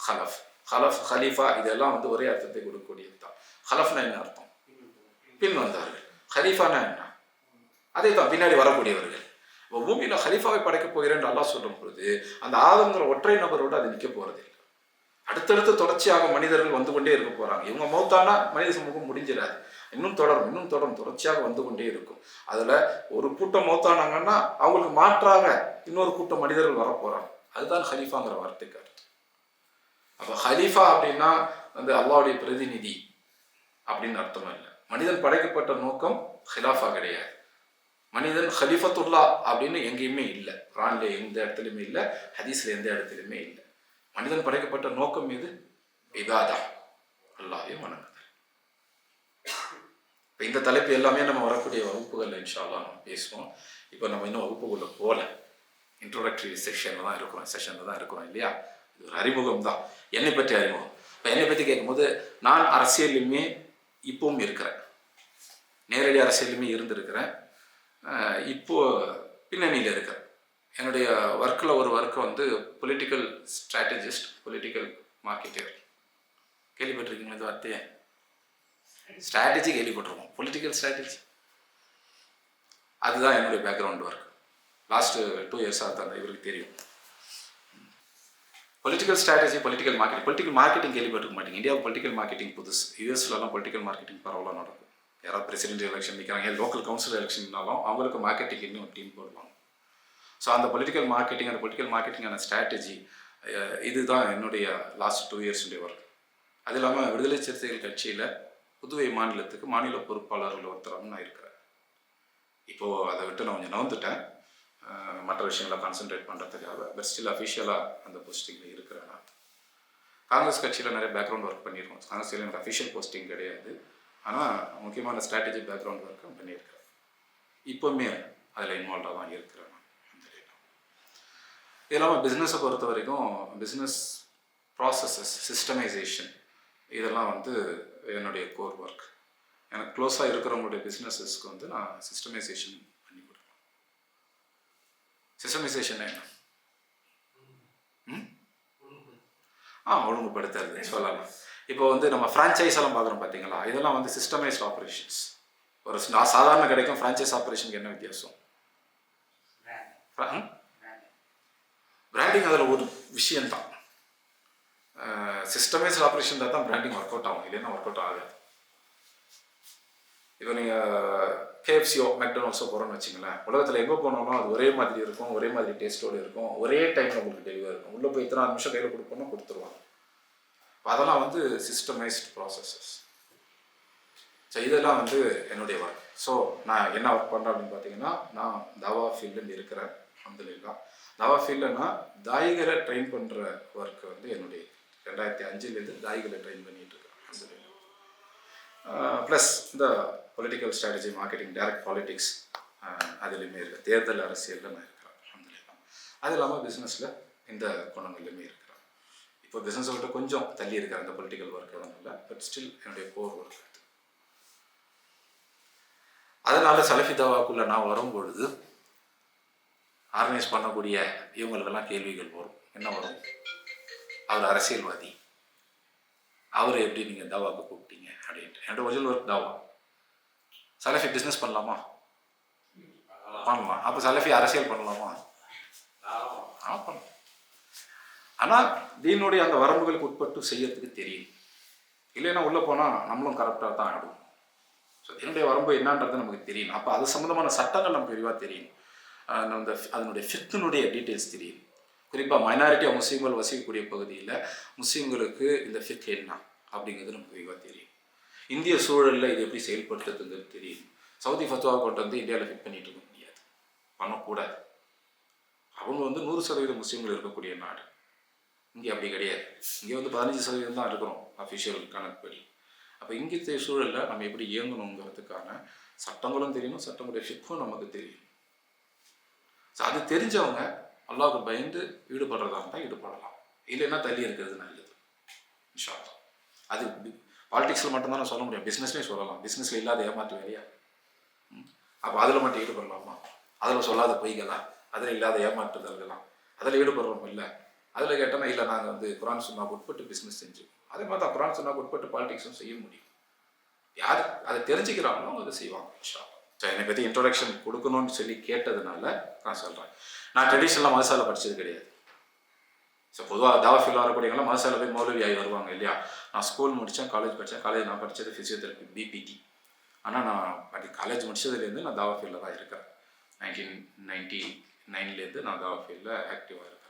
ஹலஃப். ஹலஃப், ஹலீஃபா இதெல்லாம் வந்து ஒரே அர்த்தத்தை கொடுக்கக்கூடியது தான். ஹலஃப்னா என்ன அர்த்தம்? பின் வந்தார்கள். ஹலீஃபானா என்ன? அதே தான் பின்னாடி வரக்கூடியவர்கள். இப்போ பூமியில் ஹலீஃபாவை படைக்கப் போகிறேன் அல்லாஹ் சொல்லும் பொழுது அந்த ஆதம்ங்கிற ஒற்றை நபரோடு அது நிற்க போகிறது இல்லை. அடுத்தடுத்து தொடர்ச்சியாக மனிதர்கள் வந்து கொண்டே இருக்க போகிறாங்க. இவங்க மௌத்தானா மனித சமூகம் முடிஞ்சிடாது, இன்னும் தொடரும் தொடர்ச்சியாக வந்து கொண்டே இருக்கும். அதில் ஒரு கூட்டம் மௌத்தானாங்கன்னா அவங்களுக்கு மாற்றாக இன்னொரு கூட்டம் மனிதர்கள் வர போகிறாங்க. அதுதான் ஹலீஃபாங்கிற வார்த்தைக்கு அர்த்தம். அப்போ ஹலீஃபா அப்படின்னா வந்து அல்லாஹ்வுடைய பிரதிநிதி அப்படின்னு அர்த்தம் இல்லை. மனிதன் படைக்கப்பட்ட நோக்கம் ஹிலாஃபா கிடையாது. மனிதன் ஹலிஃபத்துல்லா அப்படின்னு எங்கேயுமே இல்லை. குர்ஆன்ல எந்த இடத்துலையுமே இல்லை, ஹதீஸ்ல எந்த இடத்துலையுமே இல்லை. மனிதன் படைக்கப்பட்ட நோக்கம் எது? இபாதா, அல்லாஹ்வை வணங்குதல். இப்போ இந்த தலைப்பு எல்லாமே நம்ம வரக்கூடிய வகுப்புகளில் இன்ஷா அல்லாஹ் நம்ம பேசுவோம். இப்போ நம்ம இன்னும் வகுப்புக்குள்ள போல, இன்ட்ரோடக்டரி செஷனில் தான் இருக்கிறோம் இல்லையா? இது ஒரு அறிமுகம் தான், என்னை பற்றி அறிமுகம். இப்போ என்னை பற்றி கேட்கும்போது நான் அரசியலுமே இப்பவும் இருக்கிறேன், நேரடி அரசியலுமே இருந்திருக்கிறேன், இப்போது பின்னணியில் இருக்கிறேன். என்னுடைய ஒர்க்கில் ஒரு ஒர்க்கு வந்து பொலிட்டிக்கல் ஸ்ட்ராட்டஜிஸ்ட், பொலிட்டிக்கல் மார்க்கெட்டர். கேள்விப்பட்டிருக்கீங்களா இந்த வார்த்தையை? ஸ்ட்ராட்டஜி கேள்விப்பட்டிருக்கோம், பொலிட்டிக்கல் ஸ்ட்ராட்டஜி. அதுதான் என்னுடைய பேக்ரவுண்ட் ஒர்க். லாஸ்ட்டு 2 இயர்ஸாக தான் இவருக்கு தெரியும். பொலிட்டிக்கல் ஸ்ட்ராட்டஜி, பொலிட்டிக்கல் மார்க்கெட்டிங் கேள்விப்பட்டிருக்க மாட்டீங்க. இந்தியாவுக்கு பொலிட்டிக்கல் மார்க்கெட்டிங் புதுசு. யூஎஸ்லலாம் பொலிட்டிக்கல் மார்க்கெட்டிங் பரவலாக நடக்கும். யாராவது பிரசிடென்ட் எலெக்ஷன் நிற்கிறாங்க, லோக்கல் கவுன்சில் எலெக்ஷன்னாலும் அவங்களுக்கு மார்க்கெட்டிங் இன்னும் டீம் போடுவாங்க. ஸோ அந்த பொலிட்டிக்கல் மார்க்கெட்டிங்கான ஸ்ட்ராட்டஜி இதுதான் என்னுடைய லாஸ்ட் 2 இயர்ஸுடைய ஒர்க். அது இல்லாமல் விடுதலை சிறுத்தைகள் கட்சியில் புதுவை மாநிலத்துக்கு மாநில பொறுப்பாளர்கள் ஒருத்தராக நான் இருக்கிறேன். இப்போது அதை விட்டு நான் கொஞ்சம் நவந்துட்டேன், மற்ற விஷயங்களை கான்சென்ட்ரேட் பண்ணுறதுக்காக. பட் ஸ்டில் அஃபிஷியலாக அந்த போஸ்டிங்கில் இருக்கிறேன். நான் காங்கிரஸ் கட்சியில் நிறைய பேக்ரவுண்ட் ஒர்க் பண்ணியிருக்கோம். காங்கிரஸில் எனக்கு அஃபிஷியல் போஸ்டிங் கிடையாது, ஆனால் முக்கியமான ஸ்ட்ராட்டஜி பேக்ரவுண்ட் ஒர்க்கும் பண்ணியிருக்கிறேன். இப்போவுமே அதில் இன்வால்வாக தான் இருக்கிறேன். இது இல்லாமல் பிஸ்னஸை பொறுத்த வரைக்கும் பிஸ்னஸ் ப்ராசஸஸ், சிஸ்டமைசேஷன், இதெல்லாம் வந்து என்னுடைய கோர் ஒர்க். எனக்கு க்ளோஸாக இருக்கிறவங்களுடைய பிஸ்னஸஸ்க்கு வந்து நான் சிஸ்டமைசேஷன் பண்ணி கொடுப்பேன். சிஸ்டமைசேஷன் என்ன? ஒழுங்குபடுத்துறது சொல்லலாம். இப்போ வந்து நம்ம ஃப்ரான்ச்சைஸ் எல்லாம் பார்க்குறோம் பார்த்தீங்களா, இதெல்லாம் வந்து சிஸ்டமைஸ்ட் ஆப்ரேஷன்ஸ். ஒரு சாதாரண கிடைக்கும் ஃப்ரான்ச்சைஸ் ஆப்ரேஷனுக்கு என்ன வித்தியாசம்? பிராண்டிங் அதில் ஒரு விஷயந்தான். சிஸ்டமைஸ்ட் ஆப்ரேஷன் தான் பிராண்டிங் ஒர்க் அவுட் ஆகும், இல்லைன்னா ஒர்க் அவுட் ஆகாது. இப்போ நீங்கள் கேஎஃப்சியோ மெக்டொனால்ட்ஸோ போகிறோன்னு வச்சிங்களேன், உலகத்தில் எங்கே போனாலும் அது ஒரே மாதிரி இருக்கும், ஒரே மாதிரி டேஸ்ட்டோடு இருக்கும், ஒரே டைமில் உங்களுக்கு டெலிவரி இருக்கும். உள்ளே போய் 3 நிமிஷம் கையில் கொடுப்போம்னா கொடுத்துருவாங்க. அதெல்லாம் வந்து சிஸ்டமைஸ்ட் ப்ராசஸஸ். ஸோ இதெல்லாம் வந்து என்னுடைய ஒர்க். ஸோ நான் என்ன ஒர்க் பண்ணுறேன் அப்படின்னு பார்த்தீங்கன்னா, நான் தாவா ஃபீல்டுன்னு இருக்கிறேன். அல்ஹம்துலில்லாஹ். தாவா ஃபீல்டுனா தாயிகளை ட்ரெயின் பண்ணுற ஒர்க் வந்து என்னுடைய 2005 தாயிகளை ட்ரெயின் பண்ணிகிட்டு இருக்கேன். அல்ஹம்துலில்லாஹ். ப்ளஸ் இந்த political strategy, marketing, direct politics அதுலேயுமே இருக்குது. தேர்தல் அரசியலில் நான் இருக்கிறேன். அல்ஹம்துலில்லாஹ். அது இல்லாமல் பிஸ்னஸில் இந்த குணங்கள்லையுமே இருக்கிறேன். இப்போ பிஸ்னஸை விட்டு கொஞ்சம் தள்ளி இருக்கிற அந்த பொலிட்டிக்கல் ஒர்க் எதுவும் இல்லை, பட் ஸ்டில் என்னுடைய கோர் ஒர்க் அது. அதனால சலஃபி தாவாக்குள்ளே நான் வரும்பொழுது ஆர்கனைஸ் பண்ணக்கூடிய இவங்களுக்கெல்லாம் கேள்விகள் வரும். என்ன வரும்? அவர் அரசியல்வாதி, அவரை எப்படி நீங்கள் தாவாவுக்கு கூப்பிட்டீங்க அப்படின்ட்டு. என்னோட ஒரிஜினல் ஒர்க் தாவா. சலஃபி பிஸ்னஸ் பண்ணலாமா? பண்ணலாம். அப்போ சலஃபி அரசியல் பண்ணலாமா? பண்ணலாம். ஆனால் தீனுடைய அந்த வரம்புகளுக்கு உட்பட்டு செய்யறதுக்கு தெரியும். இல்லைன்னா உள்ளே போனால் நம்மளும் கரெக்டாக தான் ஆகிடும். ஸோ என்னுடைய வரம்பு என்னன்றது நமக்கு தெரியும். அப்போ அது சம்மந்தமான சட்டங்கள் நமக்கு விரிவாக தெரியும். அதனுடைய ஃபிக்னுடைய டீட்டெயில்ஸ் தெரியும். குறிப்பாக மைனாரிட்டியாக முஸ்லீம்கள் வசிக்கக்கூடிய பகுதியில் முஸ்லீம்களுக்கு இந்த ஃபிக் என்ன அப்படிங்கிறது நமக்கு விரிவாக தெரியும். இந்திய சூழலில் இது எப்படி செயல்படுத்துறதுங்கிறது தெரியும். சவுதி ஃபத்வா கொண்டு வந்து இந்தியாவில் ஃபிட் பண்ணிட்டு இருக்க முடியாது, பண்ணக்கூடாது. அவங்க வந்து 100% முஸ்லீம்கள் இருக்கக்கூடிய நாடு. இங்கே அப்படி கிடையாது. இங்கே வந்து 15% தான் இருக்கிறோம் அஃபிஷியல் கணக்குப்படி. அப்போ இங்கே சூழலில் நம்ம எப்படி இயங்கணுங்கிறதுக்கான சட்டங்களும் தெரியணும், சட்டங்களுடைய ஃபிக்கும் நமக்கு தெரியும். ஸோ அது தெரிஞ்சவங்க அல்லாஹ்வுக்கு பயந்து ஈடுபடுறதா இருந்தால் ஈடுபடலாம், இல்லைன்னா தள்ளி இருக்கிறது நல்லது இன்ஷா அல்லாஹ். அது பாலிடிக்ஸில் மட்டும்தான் நான் சொல்ல முடியும், பிஸ்னஸ்லேயும் சொல்லலாம். பிஸ்னஸில் இல்லாத ஏமாற்று வேலையா? அப்போ அதில் மட்டும் ஈடுபடலாமா? அதில் சொல்லாத பொய்களா? அதில் இல்லாத ஏமாற்றுதல்களாம் அதில் ஈடுபடுறோம் இல்லை? அதில் கேட்டோன்னா இல்லை, நாங்கள் வந்து குர்ஆன் சுன்னாவுக்கு உட்பட்டு பிஸ்னஸ் செஞ்சோம். அதே மாதிரி தான் குர்ஆன் சுன்னாவுக்கு உட்பட்டு பாலிடிக்ஸும் செய்ய முடியும். யார் அதை தெரிஞ்சுக்கிறாங்களோ அவங்க அதை செய்வாங்க. ஸோ என்னை பற்றி இன்ட்ரொடக்ஷன் கொடுக்கணும்னு சொல்லி கேட்டதுனால நான் சொல்கிறேன். நான் ட்ரெடிஷ்னலாக மதசாலை படித்தது கிடையாது. ஸோ பொதுவாக தாவஃபீல் வரக்கூடியவங்களாம் மதசாலை போய் மௌலவி ஆகி வருவாங்க இல்லையா. நான் ஸ்கூல் முடித்தேன், காலேஜ் படித்தேன். காலேஜ் நான் படித்தது ஃபிசியோதெரப்பி பிபிடி. ஆனால் நான் காலேஜ் முடித்ததுலேருந்து நான் தாவஃபீல்டில் தான் இருக்கிறேன். 1999 நான் தாவஃபீல்டில் ஆக்டிவாக இருக்கிறேன்.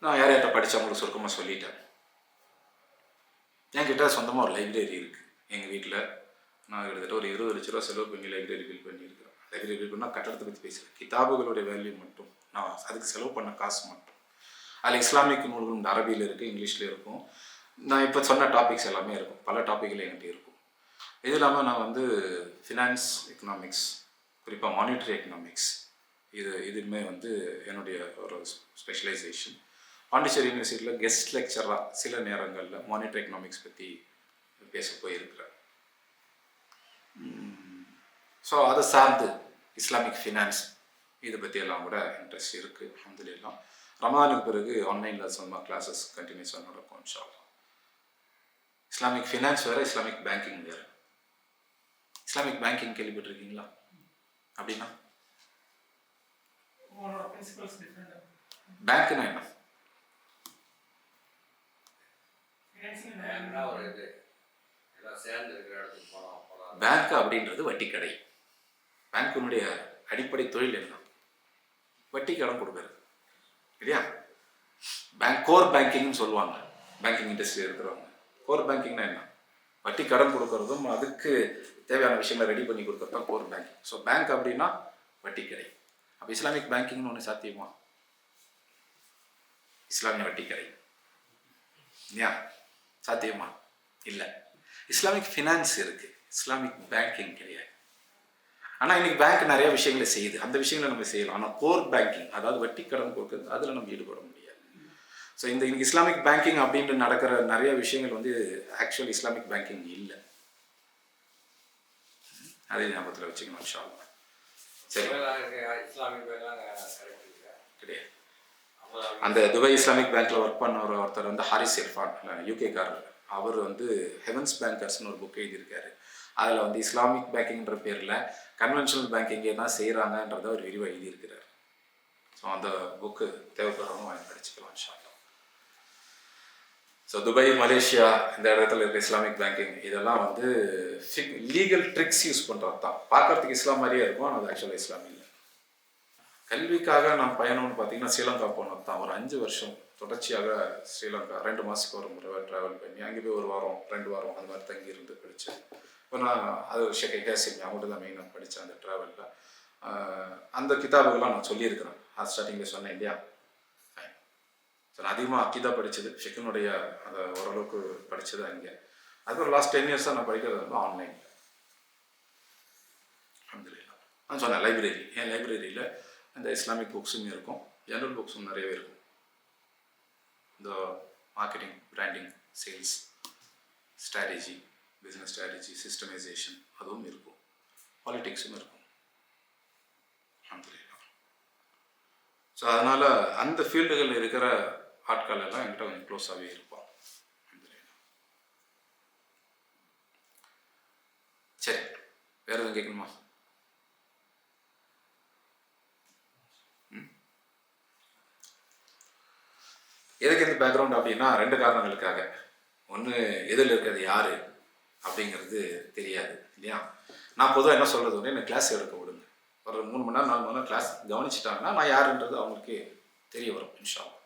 நான் யார்கிட்ட படித்தவங்களுக்கு சுருக்கமாக சொல்லிட்டேன். என்கிட்ட சொந்தமாக ஒரு லைப்ரரி இருக்குது. எங்கள் வீட்டில் நான் கிட்டத்தட்ட ஒரு 20 லட்ச ரூபா செலவு பண்ணி லைப்ரரி பில் பண்ணியிருக்கிறேன். லைப்ரரி பில் பண்ணால் கட்டடத்தை பற்றி பேசுகிறேன். கிதாபுகளுடைய வேல்யூ மட்டும், நான் அதுக்கு செலவு பண்ண காசு மட்டும். அதில் இஸ்லாமிக் நூல்கள் அரபியில் இருக்குது, இங்கிலீஷில் இருக்கும். நான் இப்போ சொன்ன டாபிக்ஸ் எல்லாமே இருக்கும். பல டாப்பிக்கில் என்கிட்ட இருக்கும். இது இல்லாமல் நான் வந்து ஃபினான்ஸ் எக்கனாமிக்ஸ், குறிப்பாக மானிட்டரி எக்கனாமிக்ஸ், இதுவுமே வந்து என்னுடைய ஒரு ஸ்பெஷலைசேஷன். பாண்டிச்சேரி யூனிவர்சிட்டியில் கெஸ்ட் லெக்சராக சில நேரங்களில் மானிட்டரி எக்கனாமிக்ஸ் பற்றி பேச போயிருக்கிறேன். ஸோ அதை சார்ந்து இஸ்லாமிக் ஃபினான்ஸ் இதை பற்றியெல்லாம் கூட இன்ட்ரெஸ்ட் இருக்குது. அல்ஹம்துலில்லாஹ். ரமதானுக்கு பிறகு ஆன்லைனில் சும்மா கிளாஸஸ் கண்டினியூஸாக நடக்கும் இன்ஷா அல்லாஹ். இஸ்லாமிக் ஃபினான்ஸ் வேறு, இஸ்லாமிக் பேங்கிங் வேறு. இஸ்லாமிக் பேங்கிங் கேள்விப்பட்டிருக்கீங்களா? அப்படின்னா பேங்க்னா என்ன? பேங்க் அப்படின்றது வட்டி கடை. பேங்க்கினுடைய அடிப்படை தொழில் என்ன? வட்டி கடன் கொடுக்கறது இல்லையா. பேங்க் கோர் பேங்கிங்னு சொல்லுவாங்க. பேங்கிங் இண்டஸ்ட்ரி இருக்கிறவங்க கோர் பேங்கிங்னா என்ன? வட்டி கடன் கொடுக்கறதும் அதுக்கு தேவையான விஷயங்களை ரெடி பண்ணி கொடுக்கறது தான் கோர் பேங்கிங். ஸோ பேங்க் அப்படின்னா வட்டி கடை. அப்போ இஸ்லாமிக் பேங்கிங்னு ஒன்று சாத்தியமா? இஸ்லாமிய வட்டி கடை இல்லையா, சாத்தியமா? இல்லை. இஸ்லாமிக் ஃபினான்ஸ் இருக்குது, இஸ்லாமிக் பேங்கிங் கிடையாது. ஆனால் இன்றைக்கி பேங்க் நிறைய விஷயங்களை செய்யுது, அந்த விஷயங்களை நம்ம செய்யலாம். ஆனால் கோர் பேங்கிங், அதாவது வட்டி கடன் கொடுக்குறது, அதில் நம்ம ஈடுபட முடியாது. ஸோ இந்த இஸ்லாமிக் பேங்கிங் அப்படின்ட்டு நடக்கிற நிறைய விஷயங்கள் வந்து ஆக்சுவல் இஸ்லாமிக் பேங்கிங் இல்லை. அதே ஞாபகத்தில் வச்சுக்கணும் இன்ஷா அல்லாஹ். சரி, கிடையாது. அந்த துபாய் இஸ்லாமிக் பேங்க்கில் ஒர்க் பண்ண ஒருத்தர் வந்து ஹாரிஸ் இர்ஃபான், யூகேக்காரர். அவர் வந்து ஹெவன்ஸ் பேங்கர்ஸ்னு ஒரு புக் எழுதியிருக்காரு. அதில் வந்து இஸ்லாமிக் பேங்கிங்ன்ற பேரில் கன்வென்ஷனல் பேங்கிங்கே தான் செய்கிறாங்கன்றதை அவர் விரிவாக எழுதியிருக்கிறார். ஸோ அந்த புக்கு தேவைப்படுறவங்க வாங்கி படிச்சுக்கலாம் இன்ஷா அல்லாஹ். ஸோ துபாய், மலேசியா இந்த இடத்துல இருக்க இஸ்லாமிக் பேங்கிங் இதெல்லாம் வந்து லீகல் ட்ரிக்ஸ் யூஸ் பண்ணுறது தான். பார்க்குறதுக்கு இஸ்லாம் மாதிரியே இருக்கும், ஆனால் அது ஆக்சுவலாக இஸ்லாம் இல்லை. கல்விக்காக நான் பயணம்னு பார்த்தீங்கன்னா ஸ்ரீலங்கா போனது தான். ஒரு 5 வருஷம் தொடர்ச்சியாக ஸ்ரீலங்கா 2 மாதத்துக்கு ஒரு முறை ட்ராவல் பண்ணி அங்கே போய் 1 வாரம் 2 வாரம் அந்த மாதிரி தங்கி இருந்து படித்தேன். இப்போ நான் அது ஷேக் ஹேசிமி அவங்கள்ட்ட தான் மெயினாக படித்தேன் அந்த ட்ராவலில். அந்த கிதாபுகள்லாம் நான் சொல்லியிருக்கிறேன். அது ஸ்டார்டிங்கில் சொன்னேன் இல்லையா. ஸோ நான் அதிகமாக அக்கீதா படித்தது ஷெக்கினுடைய அதை ஓரளவுக்கு படித்தது அங்கே. அதுக்கப்புறம் லாஸ்ட் 10 இயர்ஸாக நான் படிக்கிறது வந்து ஆன்லைனில். அல்ஹம்துலில்லாஹ். நான் சொன்னேன் லைப்ரரி. என் லைப்ரரியில் இந்த இஸ்லாமிக் புக்ஸுமே இருக்கும், ஜென்ரல் புக்ஸும் நிறையவே இருக்கும். இந்த marketing, branding, sales strategy, business strategy, systemization அதுவும் இருக்கும், பாலிட்டிக்ஸும் இருக்கும். அல்ஹம்துலில்லாஹ். ஸோ அதனால் அந்த ஃபீல்டுகளில் இருக்கிற ஆட்கள் எல்லாம் என்கிட்ட கொஞ்சம் க்ளோஸாகவே இருப்பான். அல்ஹம்துலில்லாஹ். சரி, வேறு எதுவும் கேட்கணுமா? எதுக்கு இந்த பேக்ரவுண்ட் அப்படின்னா 2 காரணங்களுக்காக. ஒன்று, எதில் இருக்கிறது யார் அப்படிங்கிறது தெரியாது இல்லையா. நான் பொதுவாக என்ன சொல்கிறது வந்து எனக்கு கிளாஸ் எடுக்க விடுங்க, ஒரு 3 மணி நேரம் 4 மணி நேரம் கிளாஸ் கவனிச்சிட்டாங்கன்னா நான் யாருன்றது அவங்களுக்கு தெரிய வரும் இன்ஷா அல்லாஹ்.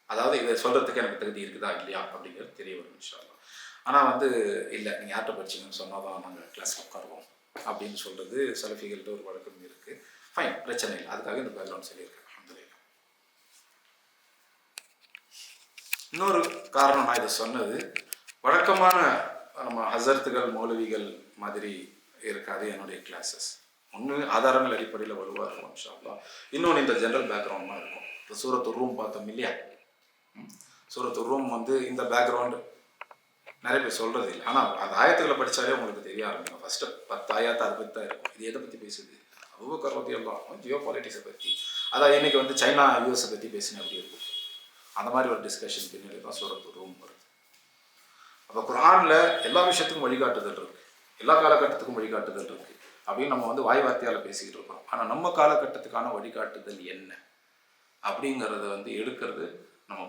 அதாவது இதை சொல்கிறதுக்கு எனக்கு தகுதி இருக்குதா இல்லையா அப்படிங்கிறது தெரிய வரும் இன்ஷா அல்லாஹ். ஆனால் வந்து இல்லை நீங்கள் யார்கிட்ட படிச்சிங்கன்னு சொன்னால் தான் நாங்கள் கிளாஸில் உட்காருவோம் அப்படின்னு சொல்கிறது சலஃபிகள்கிட்ட ஒரு வழக்கம் இருக்குது. ஃபைன், பிரச்சனை இல்லை. அதுக்காக இந்த பேக்ரவுண்ட் சொல்லியிருக்கேன். அல்ஹம்துலில்லாஹ். இன்னொரு காரணம் நான் இதை சொன்னது, வழக்கமான நம்ம ஹசரத்துகள் மௌலவிகள் மாதிரி இருக்காது என்னுடைய கிளாஸஸ். ஒன்று ஆதாரங்கள் அடிப்படையில் வலுவாக இருக்கும் இன்ஷா அல்லாஹ். இன்னொன்று இந்த ஜென்ரல் பேக்ரவுண்ட்லாம் இருக்கும். இப்போ சூரத்து ரூம் பார்த்தோம் இல்லையா. சூரத்து ரூம் வந்து இந்த பேக்ரவுண்டு நிறைய பேர் சொல்கிறது இல்லை. ஆனால் அந்த ஆயத்துக்களை படித்தாலே உங்களுக்கு தெரிய ஆரம்பிக்கும். ஃபஸ்ட்டு 10 ஆயத்து அதை பற்றி தான் இருக்கும். இது எதை பற்றி பேசுது? அபூபக்கர் ரலியல்லாஹு அன்ஹு ஜியோ பாலிட்டிக்ஸை பற்றி. அதான் இன்றைக்கி வந்து சைனா யூஎஸை பற்றி பேசினேன் அப்படி இருக்கும். அந்த மாதிரி ஒரு டிஸ்கஷன் பின்னாடி தான் சூரத்து ரூம் வருது. அப்போ குர்ஆனில் எல்லா விஷயத்துக்கும் வழிகாட்டுதல் இருக்குது, எல்லா காலகட்டத்துக்கும் வழிகாட்டுதல் இருக்குது அப்படின்னு நம்ம வந்து வாய் வார்த்தையால் பேசிக்கிட்டு இருக்கோம். ஆனால் நம்ம காலகட்டத்துக்கான வழிகாட்டுதல் என்ன அப்படிங்கிறத வந்து எடுக்கிறது நம்ம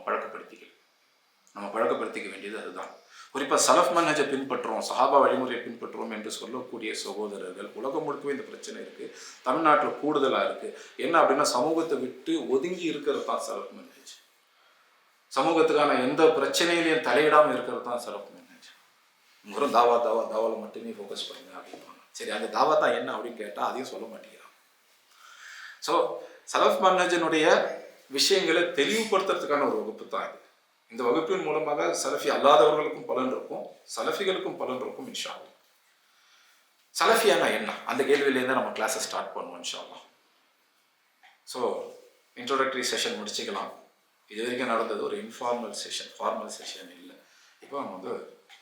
பழக்கப்படுத்திக்க வேண்டியது அதுதான். குறிப்பாக சலஃப் மன்ஹஜை பின்பற்றுறோம், சஹாபா வழிமுறையை பின்பற்றுறோம் என்று சொல்லக்கூடிய சகோதரர்கள் உலகம் முழுக்கவே இந்த பிரச்சனை இருக்குது, தமிழ்நாட்டில் கூடுதலாக இருக்குது. என்ன அப்படின்னா சமூகத்தை விட்டு ஒதுங்கி இருக்கிறது தான் சலஃப் மன்ஹஜ். சமூகத்துக்கான எந்த பிரச்சனையிலையும் தலையிடாமல் இருக்கிறது தான் சலஃப் மன்ஹஜ். வெறும் தாவாவில் மட்டுமே ஃபோக்கஸ் பண்ணுங்க அப்படின்பாங்க. சரி, அந்த தாவா தான் என்ன அப்படின்னு கேட்டால் அதையும் சொல்ல மாட்டேங்கிறான். ஸோ சலஃப் மன்ஹஜினுடைய விஷயங்களை தெளிவுபடுத்துறதுக்கான ஒரு வகுப்பு தான் இது. இந்த வகுப்பின் மூலமாக சலஃபி அல்லாதவர்களுக்கும் பலன் இருக்கும், சலஃபிகளுக்கும் பலன் இருக்கும் இன்ஷா அல்லாஹ். சலஃபியானா என்ன, அந்த கேள்வியிலேருந்து நம்ம கிளாஸை ஸ்டார்ட் பண்ணுவோம் இன்ஷா அல்லாஹ். ஸோ இன்ட்ரோடக்டரி செஷன் முடிச்சுக்கலாம். இது வரைக்கும் நடந்தது ஒரு இன்ஃபார்மல் செஷன், ஃபார்மல் செஷன் இல்லை. இப்போ நம்ம வந்து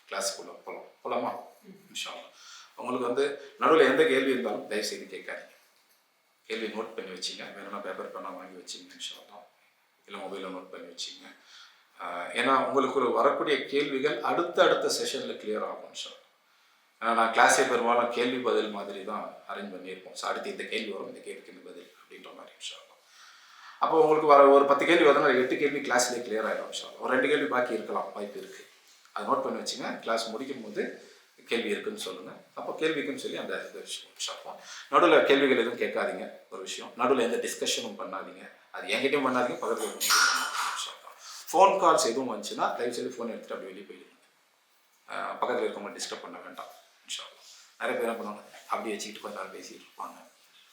கிளாஸுக்குள்ளே போகலாமா இன்ஷா அல்லாஹ். உங்களுக்கு வந்து நடுவில் எந்த கேள்வி இருந்தாலும் தயவுசெய்து கேட்காதீங்க, கேள்வி நோட் பண்ணி வச்சிங்க, வேணும்னா பேப்பர் பண்ணால் வாங்கி வச்சிங்க இன்ஷா அல்லாஹ், இல்லை மொபைலில் நோட் பண்ணி வச்சிங்க. ஏன்னா உங்களுக்கு வரக்கூடிய கேள்விகள் அடுத்த செஷனில் கிளியர் ஆகும் இன்ஷா அல்லாஹ். ஏன்னா நான் கிளாஸே பெரும்பாலும் கேள்வி பதில் மாதிரி தான் அரேஞ்ச் பண்ணியிருப்போம். ஸோ அடுத்து இந்த கேள்வி வரும், இந்த கேள்விக்கு இந்த பதில் அப்படின்ற மாதிரி இன்ஷா அல்லாஹ். அப்போ உங்களுக்கு ஒரு 10 கேள்வி வருதுன்னா 8 கேள்வி கிளாஸ்லேயே கிளியர் ஆகிடும் இன்ஷா அல்லாஹ். ஒரு 2 கேள்வி பாக்கி இருக்கலாம், வாய்ப்பு இருக்குது. அதை நோட் பண்ணி வச்சுங்க, கிளாஸ் முடிக்கும் போது கேள்வி இருக்குன்னு சொல்லுங்கள். அப்போ கேள்விக்குன்னு சொல்லி அந்த விஷயம் இன்ஷா அல்லாஹ். நடுவில் கேள்விகள் எதுவும் கேட்காதீங்க, ஒரு விஷயம். நடுவில் எந்த டிஸ்கஷனும் பண்ணாதீங்க, அது என்கிட்டையும் பண்ணாதீங்க, பக்கத்தில் இன்ஷா அல்லாஹ். ஃபோன் கால்ஸ் எதுவும் வந்துச்சுன்னா தயவுசெய்து ஃபோன் எடுத்துகிட்டு அப்படி வெளியே போயிடுங்க, பக்கத்தில் இருக்கவங்க டிஸ்டர்ப் பண்ண வேண்டாம் இன்ஷா அல்லாஹ். நிறைய பேர் என்ன பண்ணுவாங்க, அப்படி வச்சுக்கிட்டு கொஞ்ச நேரம் பேசிகிட்டு இருப்பாங்க,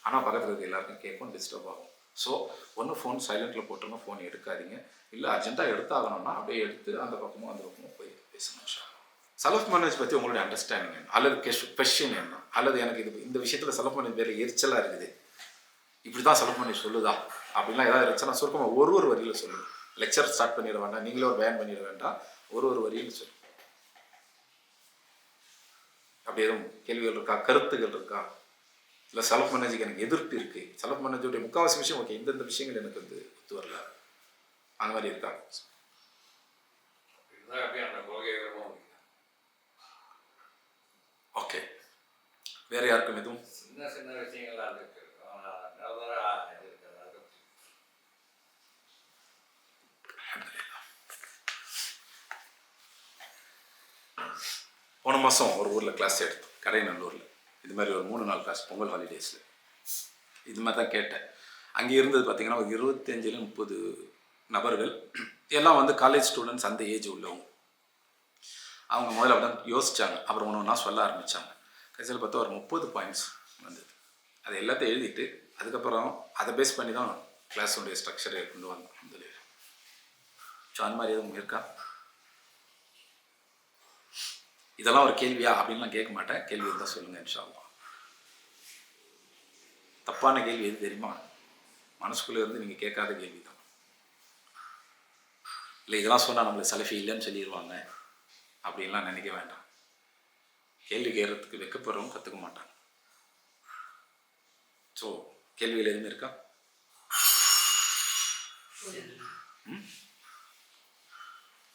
ஆனால் பக்கத்தில் இருக்க எல்லாருக்கும் கேட்கும், டிஸ்டர்ப் ஆகும். ஸோ ஒன்று ஃபோன் சைலண்ட்டில் போட்டுருங்க, ஃபோன் எடுக்காதீங்க. இல்லை அர்ஜென்ட்டாக எடுத்தாகணும்னா அப்படியே எடுத்து அந்த பக்கமும் போய் பேசணும் இன்ஷா அல்லாஹ். சலஃப் மன்ஹஜ் பற்றி உங்களுடைய அண்டர்ஸ்டாண்டிங் என்ன, அல்லது கொஸ்டின் என்ன, அல்லது எனக்கு இந்த விஷயத்தில் சலஃப் மன்ஹஜ் பேர் எரிச்சலாக இருக்குது, இப்படி தான் சலஃப் மன்ஹஜ் சொல்லுதா அப்படின்லாம் ஏதாவது இருந்துச்சுன்னா சுருக்கமாக ஒரு வரியில் சொல்லுங்கள். லெக்சர் ஸ்டார்ட் பண்ணிட வேண்டாம், நீங்களே ஒரு பயன் பண்ணிட வேண்டாம், ஒரு வரியில் சொல்லுங்கள். அப்படி எதுவும் கேள்விகள் இருக்கா, கருத்துகள் இருக்கா, இல்லை சலஃப் மன்ஹஜுக்கு எனக்கு எதிர்ப்பு இருக்குது, சலஃப் மன்ஹஜுடைய முக்கால்வாசி விஷயம் ஓகே, இந்தந்த விஷயங்கள் எனக்கு வந்து ஒத்து வரல, அந்த மாதிரி இருக்கா? ஓகே, வேற யாருக்கும் எதுவும்? சின்ன விஷயங்கள்லாம் இருக்கு. போன மாதம் ஒரு ஊரில் கிளாஸ் எடுத்தோம், கடைநல்லூரில். இது மாதிரி ஒரு 3 நாள் கிளாஸ், பொங்கல் ஹாலிடேஸில். இது மாதிரி தான் கேட்டேன். அங்கே இருந்தது பார்த்திங்கன்னா ஒரு 25-30 நபர்கள், எல்லாம் வந்து காலேஜ் ஸ்டூடெண்ட்ஸ், அந்த ஏஜ் உள்ளவங்க. அவங்க முதல்ல அப்படி தான் யோசித்தாங்க, அப்புறம் ஒன்று சொல்ல ஆரம்பித்தாங்க. கடைசியில் பார்த்தா ஒரு 30 பாயிண்ட்ஸ் வந்தது. அது எல்லாத்தையும் எழுதிட்டு அதுக்கப்புறம் அதை பேஸ் பண்ணி தான் கிளாஸுடைய ஸ்ட்ரக்சரை கொண்டு வந்தோம். ஸோ அந்த மாதிரி எதுவும் இருக்கா? இதெல்லாம் ஒரு கேள்வியா அப்படின்லாம் கேட்க மாட்டேன், கேள்வி இருந்தால் சொல்லுங்கள் இன்ஷா அல்லாஹ். தப்பான கேள்வி எது தெரியுமா, மனசுக்குள்ளே இருந்து நீங்கள் கேட்காத கேள்வி தான். இல்லை இதெல்லாம் சொன்னால் நம்மளை சலஃபி இல்லைன்னு சொல்லிடுவாங்க அப்படின்லாம் நினைக்க வேண்டாம். கேள்வி கேட்கறதுக்கு வெக்கப்படுறவங்க கற்றுக்க மாட்டாங்க. ஸோ கேள்விகள் எதுவுமே இருக்கா?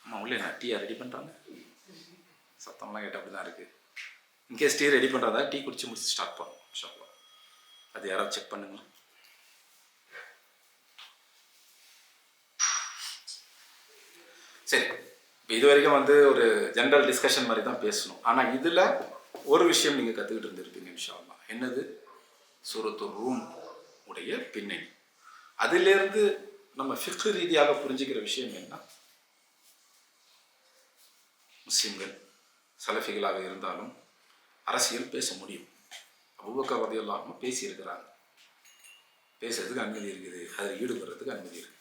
ஆமாம், உள்ளே நான் டீயா ரெடி பண்ணுறாங்க, சத்தம்லாம் கேட்டால் அப்படி தான் இருக்குது. இன்கேஸ் டீ ரெடி பண்ணுறதா டீ குடிச்சு முடிச்சு ஸ்டார்ட் பண்ணுவோம் இன்ஷா அல்லாஹ். அது யாராவது செக் பண்ணுங்களா? சரி, இப்போ இது வரைக்கும் வந்து ஒரு ஜென்ரல் டிஸ்கஷன் மாதிரி தான் பேசணும். ஆனால் இதில் ஒரு விஷயம் நீங்கள் கற்றுக்கிட்டு இருந்திருப்பீங்க இன்ஷா அல்லாஹ். என்னது? சூரத்து ரூம் உடைய பின்னணி. அதிலிருந்து நம்ம ஃபிக்ஹ் ரீதியாக புரிஞ்சுக்கிற விஷயம் என்ன, முஸ்லிம்கள் சலஃபிகளாக இருந்தாலும் அரசியல் பேச முடியும். அபூபக்கர் ரலியல்லாஹு அன்ஹு பேசியிருக்கிறாங்க, பேசுறதுக்கு அனுமதி இருக்குது, அதில் ஈடுபடுறதுக்கு அனுமதி இருக்குது.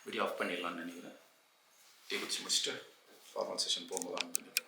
வீடியோ ஆஃப் பண்ணிடலாம்னு நினைக்கிறேன். டீ குடிச்சு முடிச்சுட்டு ஃபார்மல் செஷன் போகும்போது ஆன் பண்ணிடுறேன்.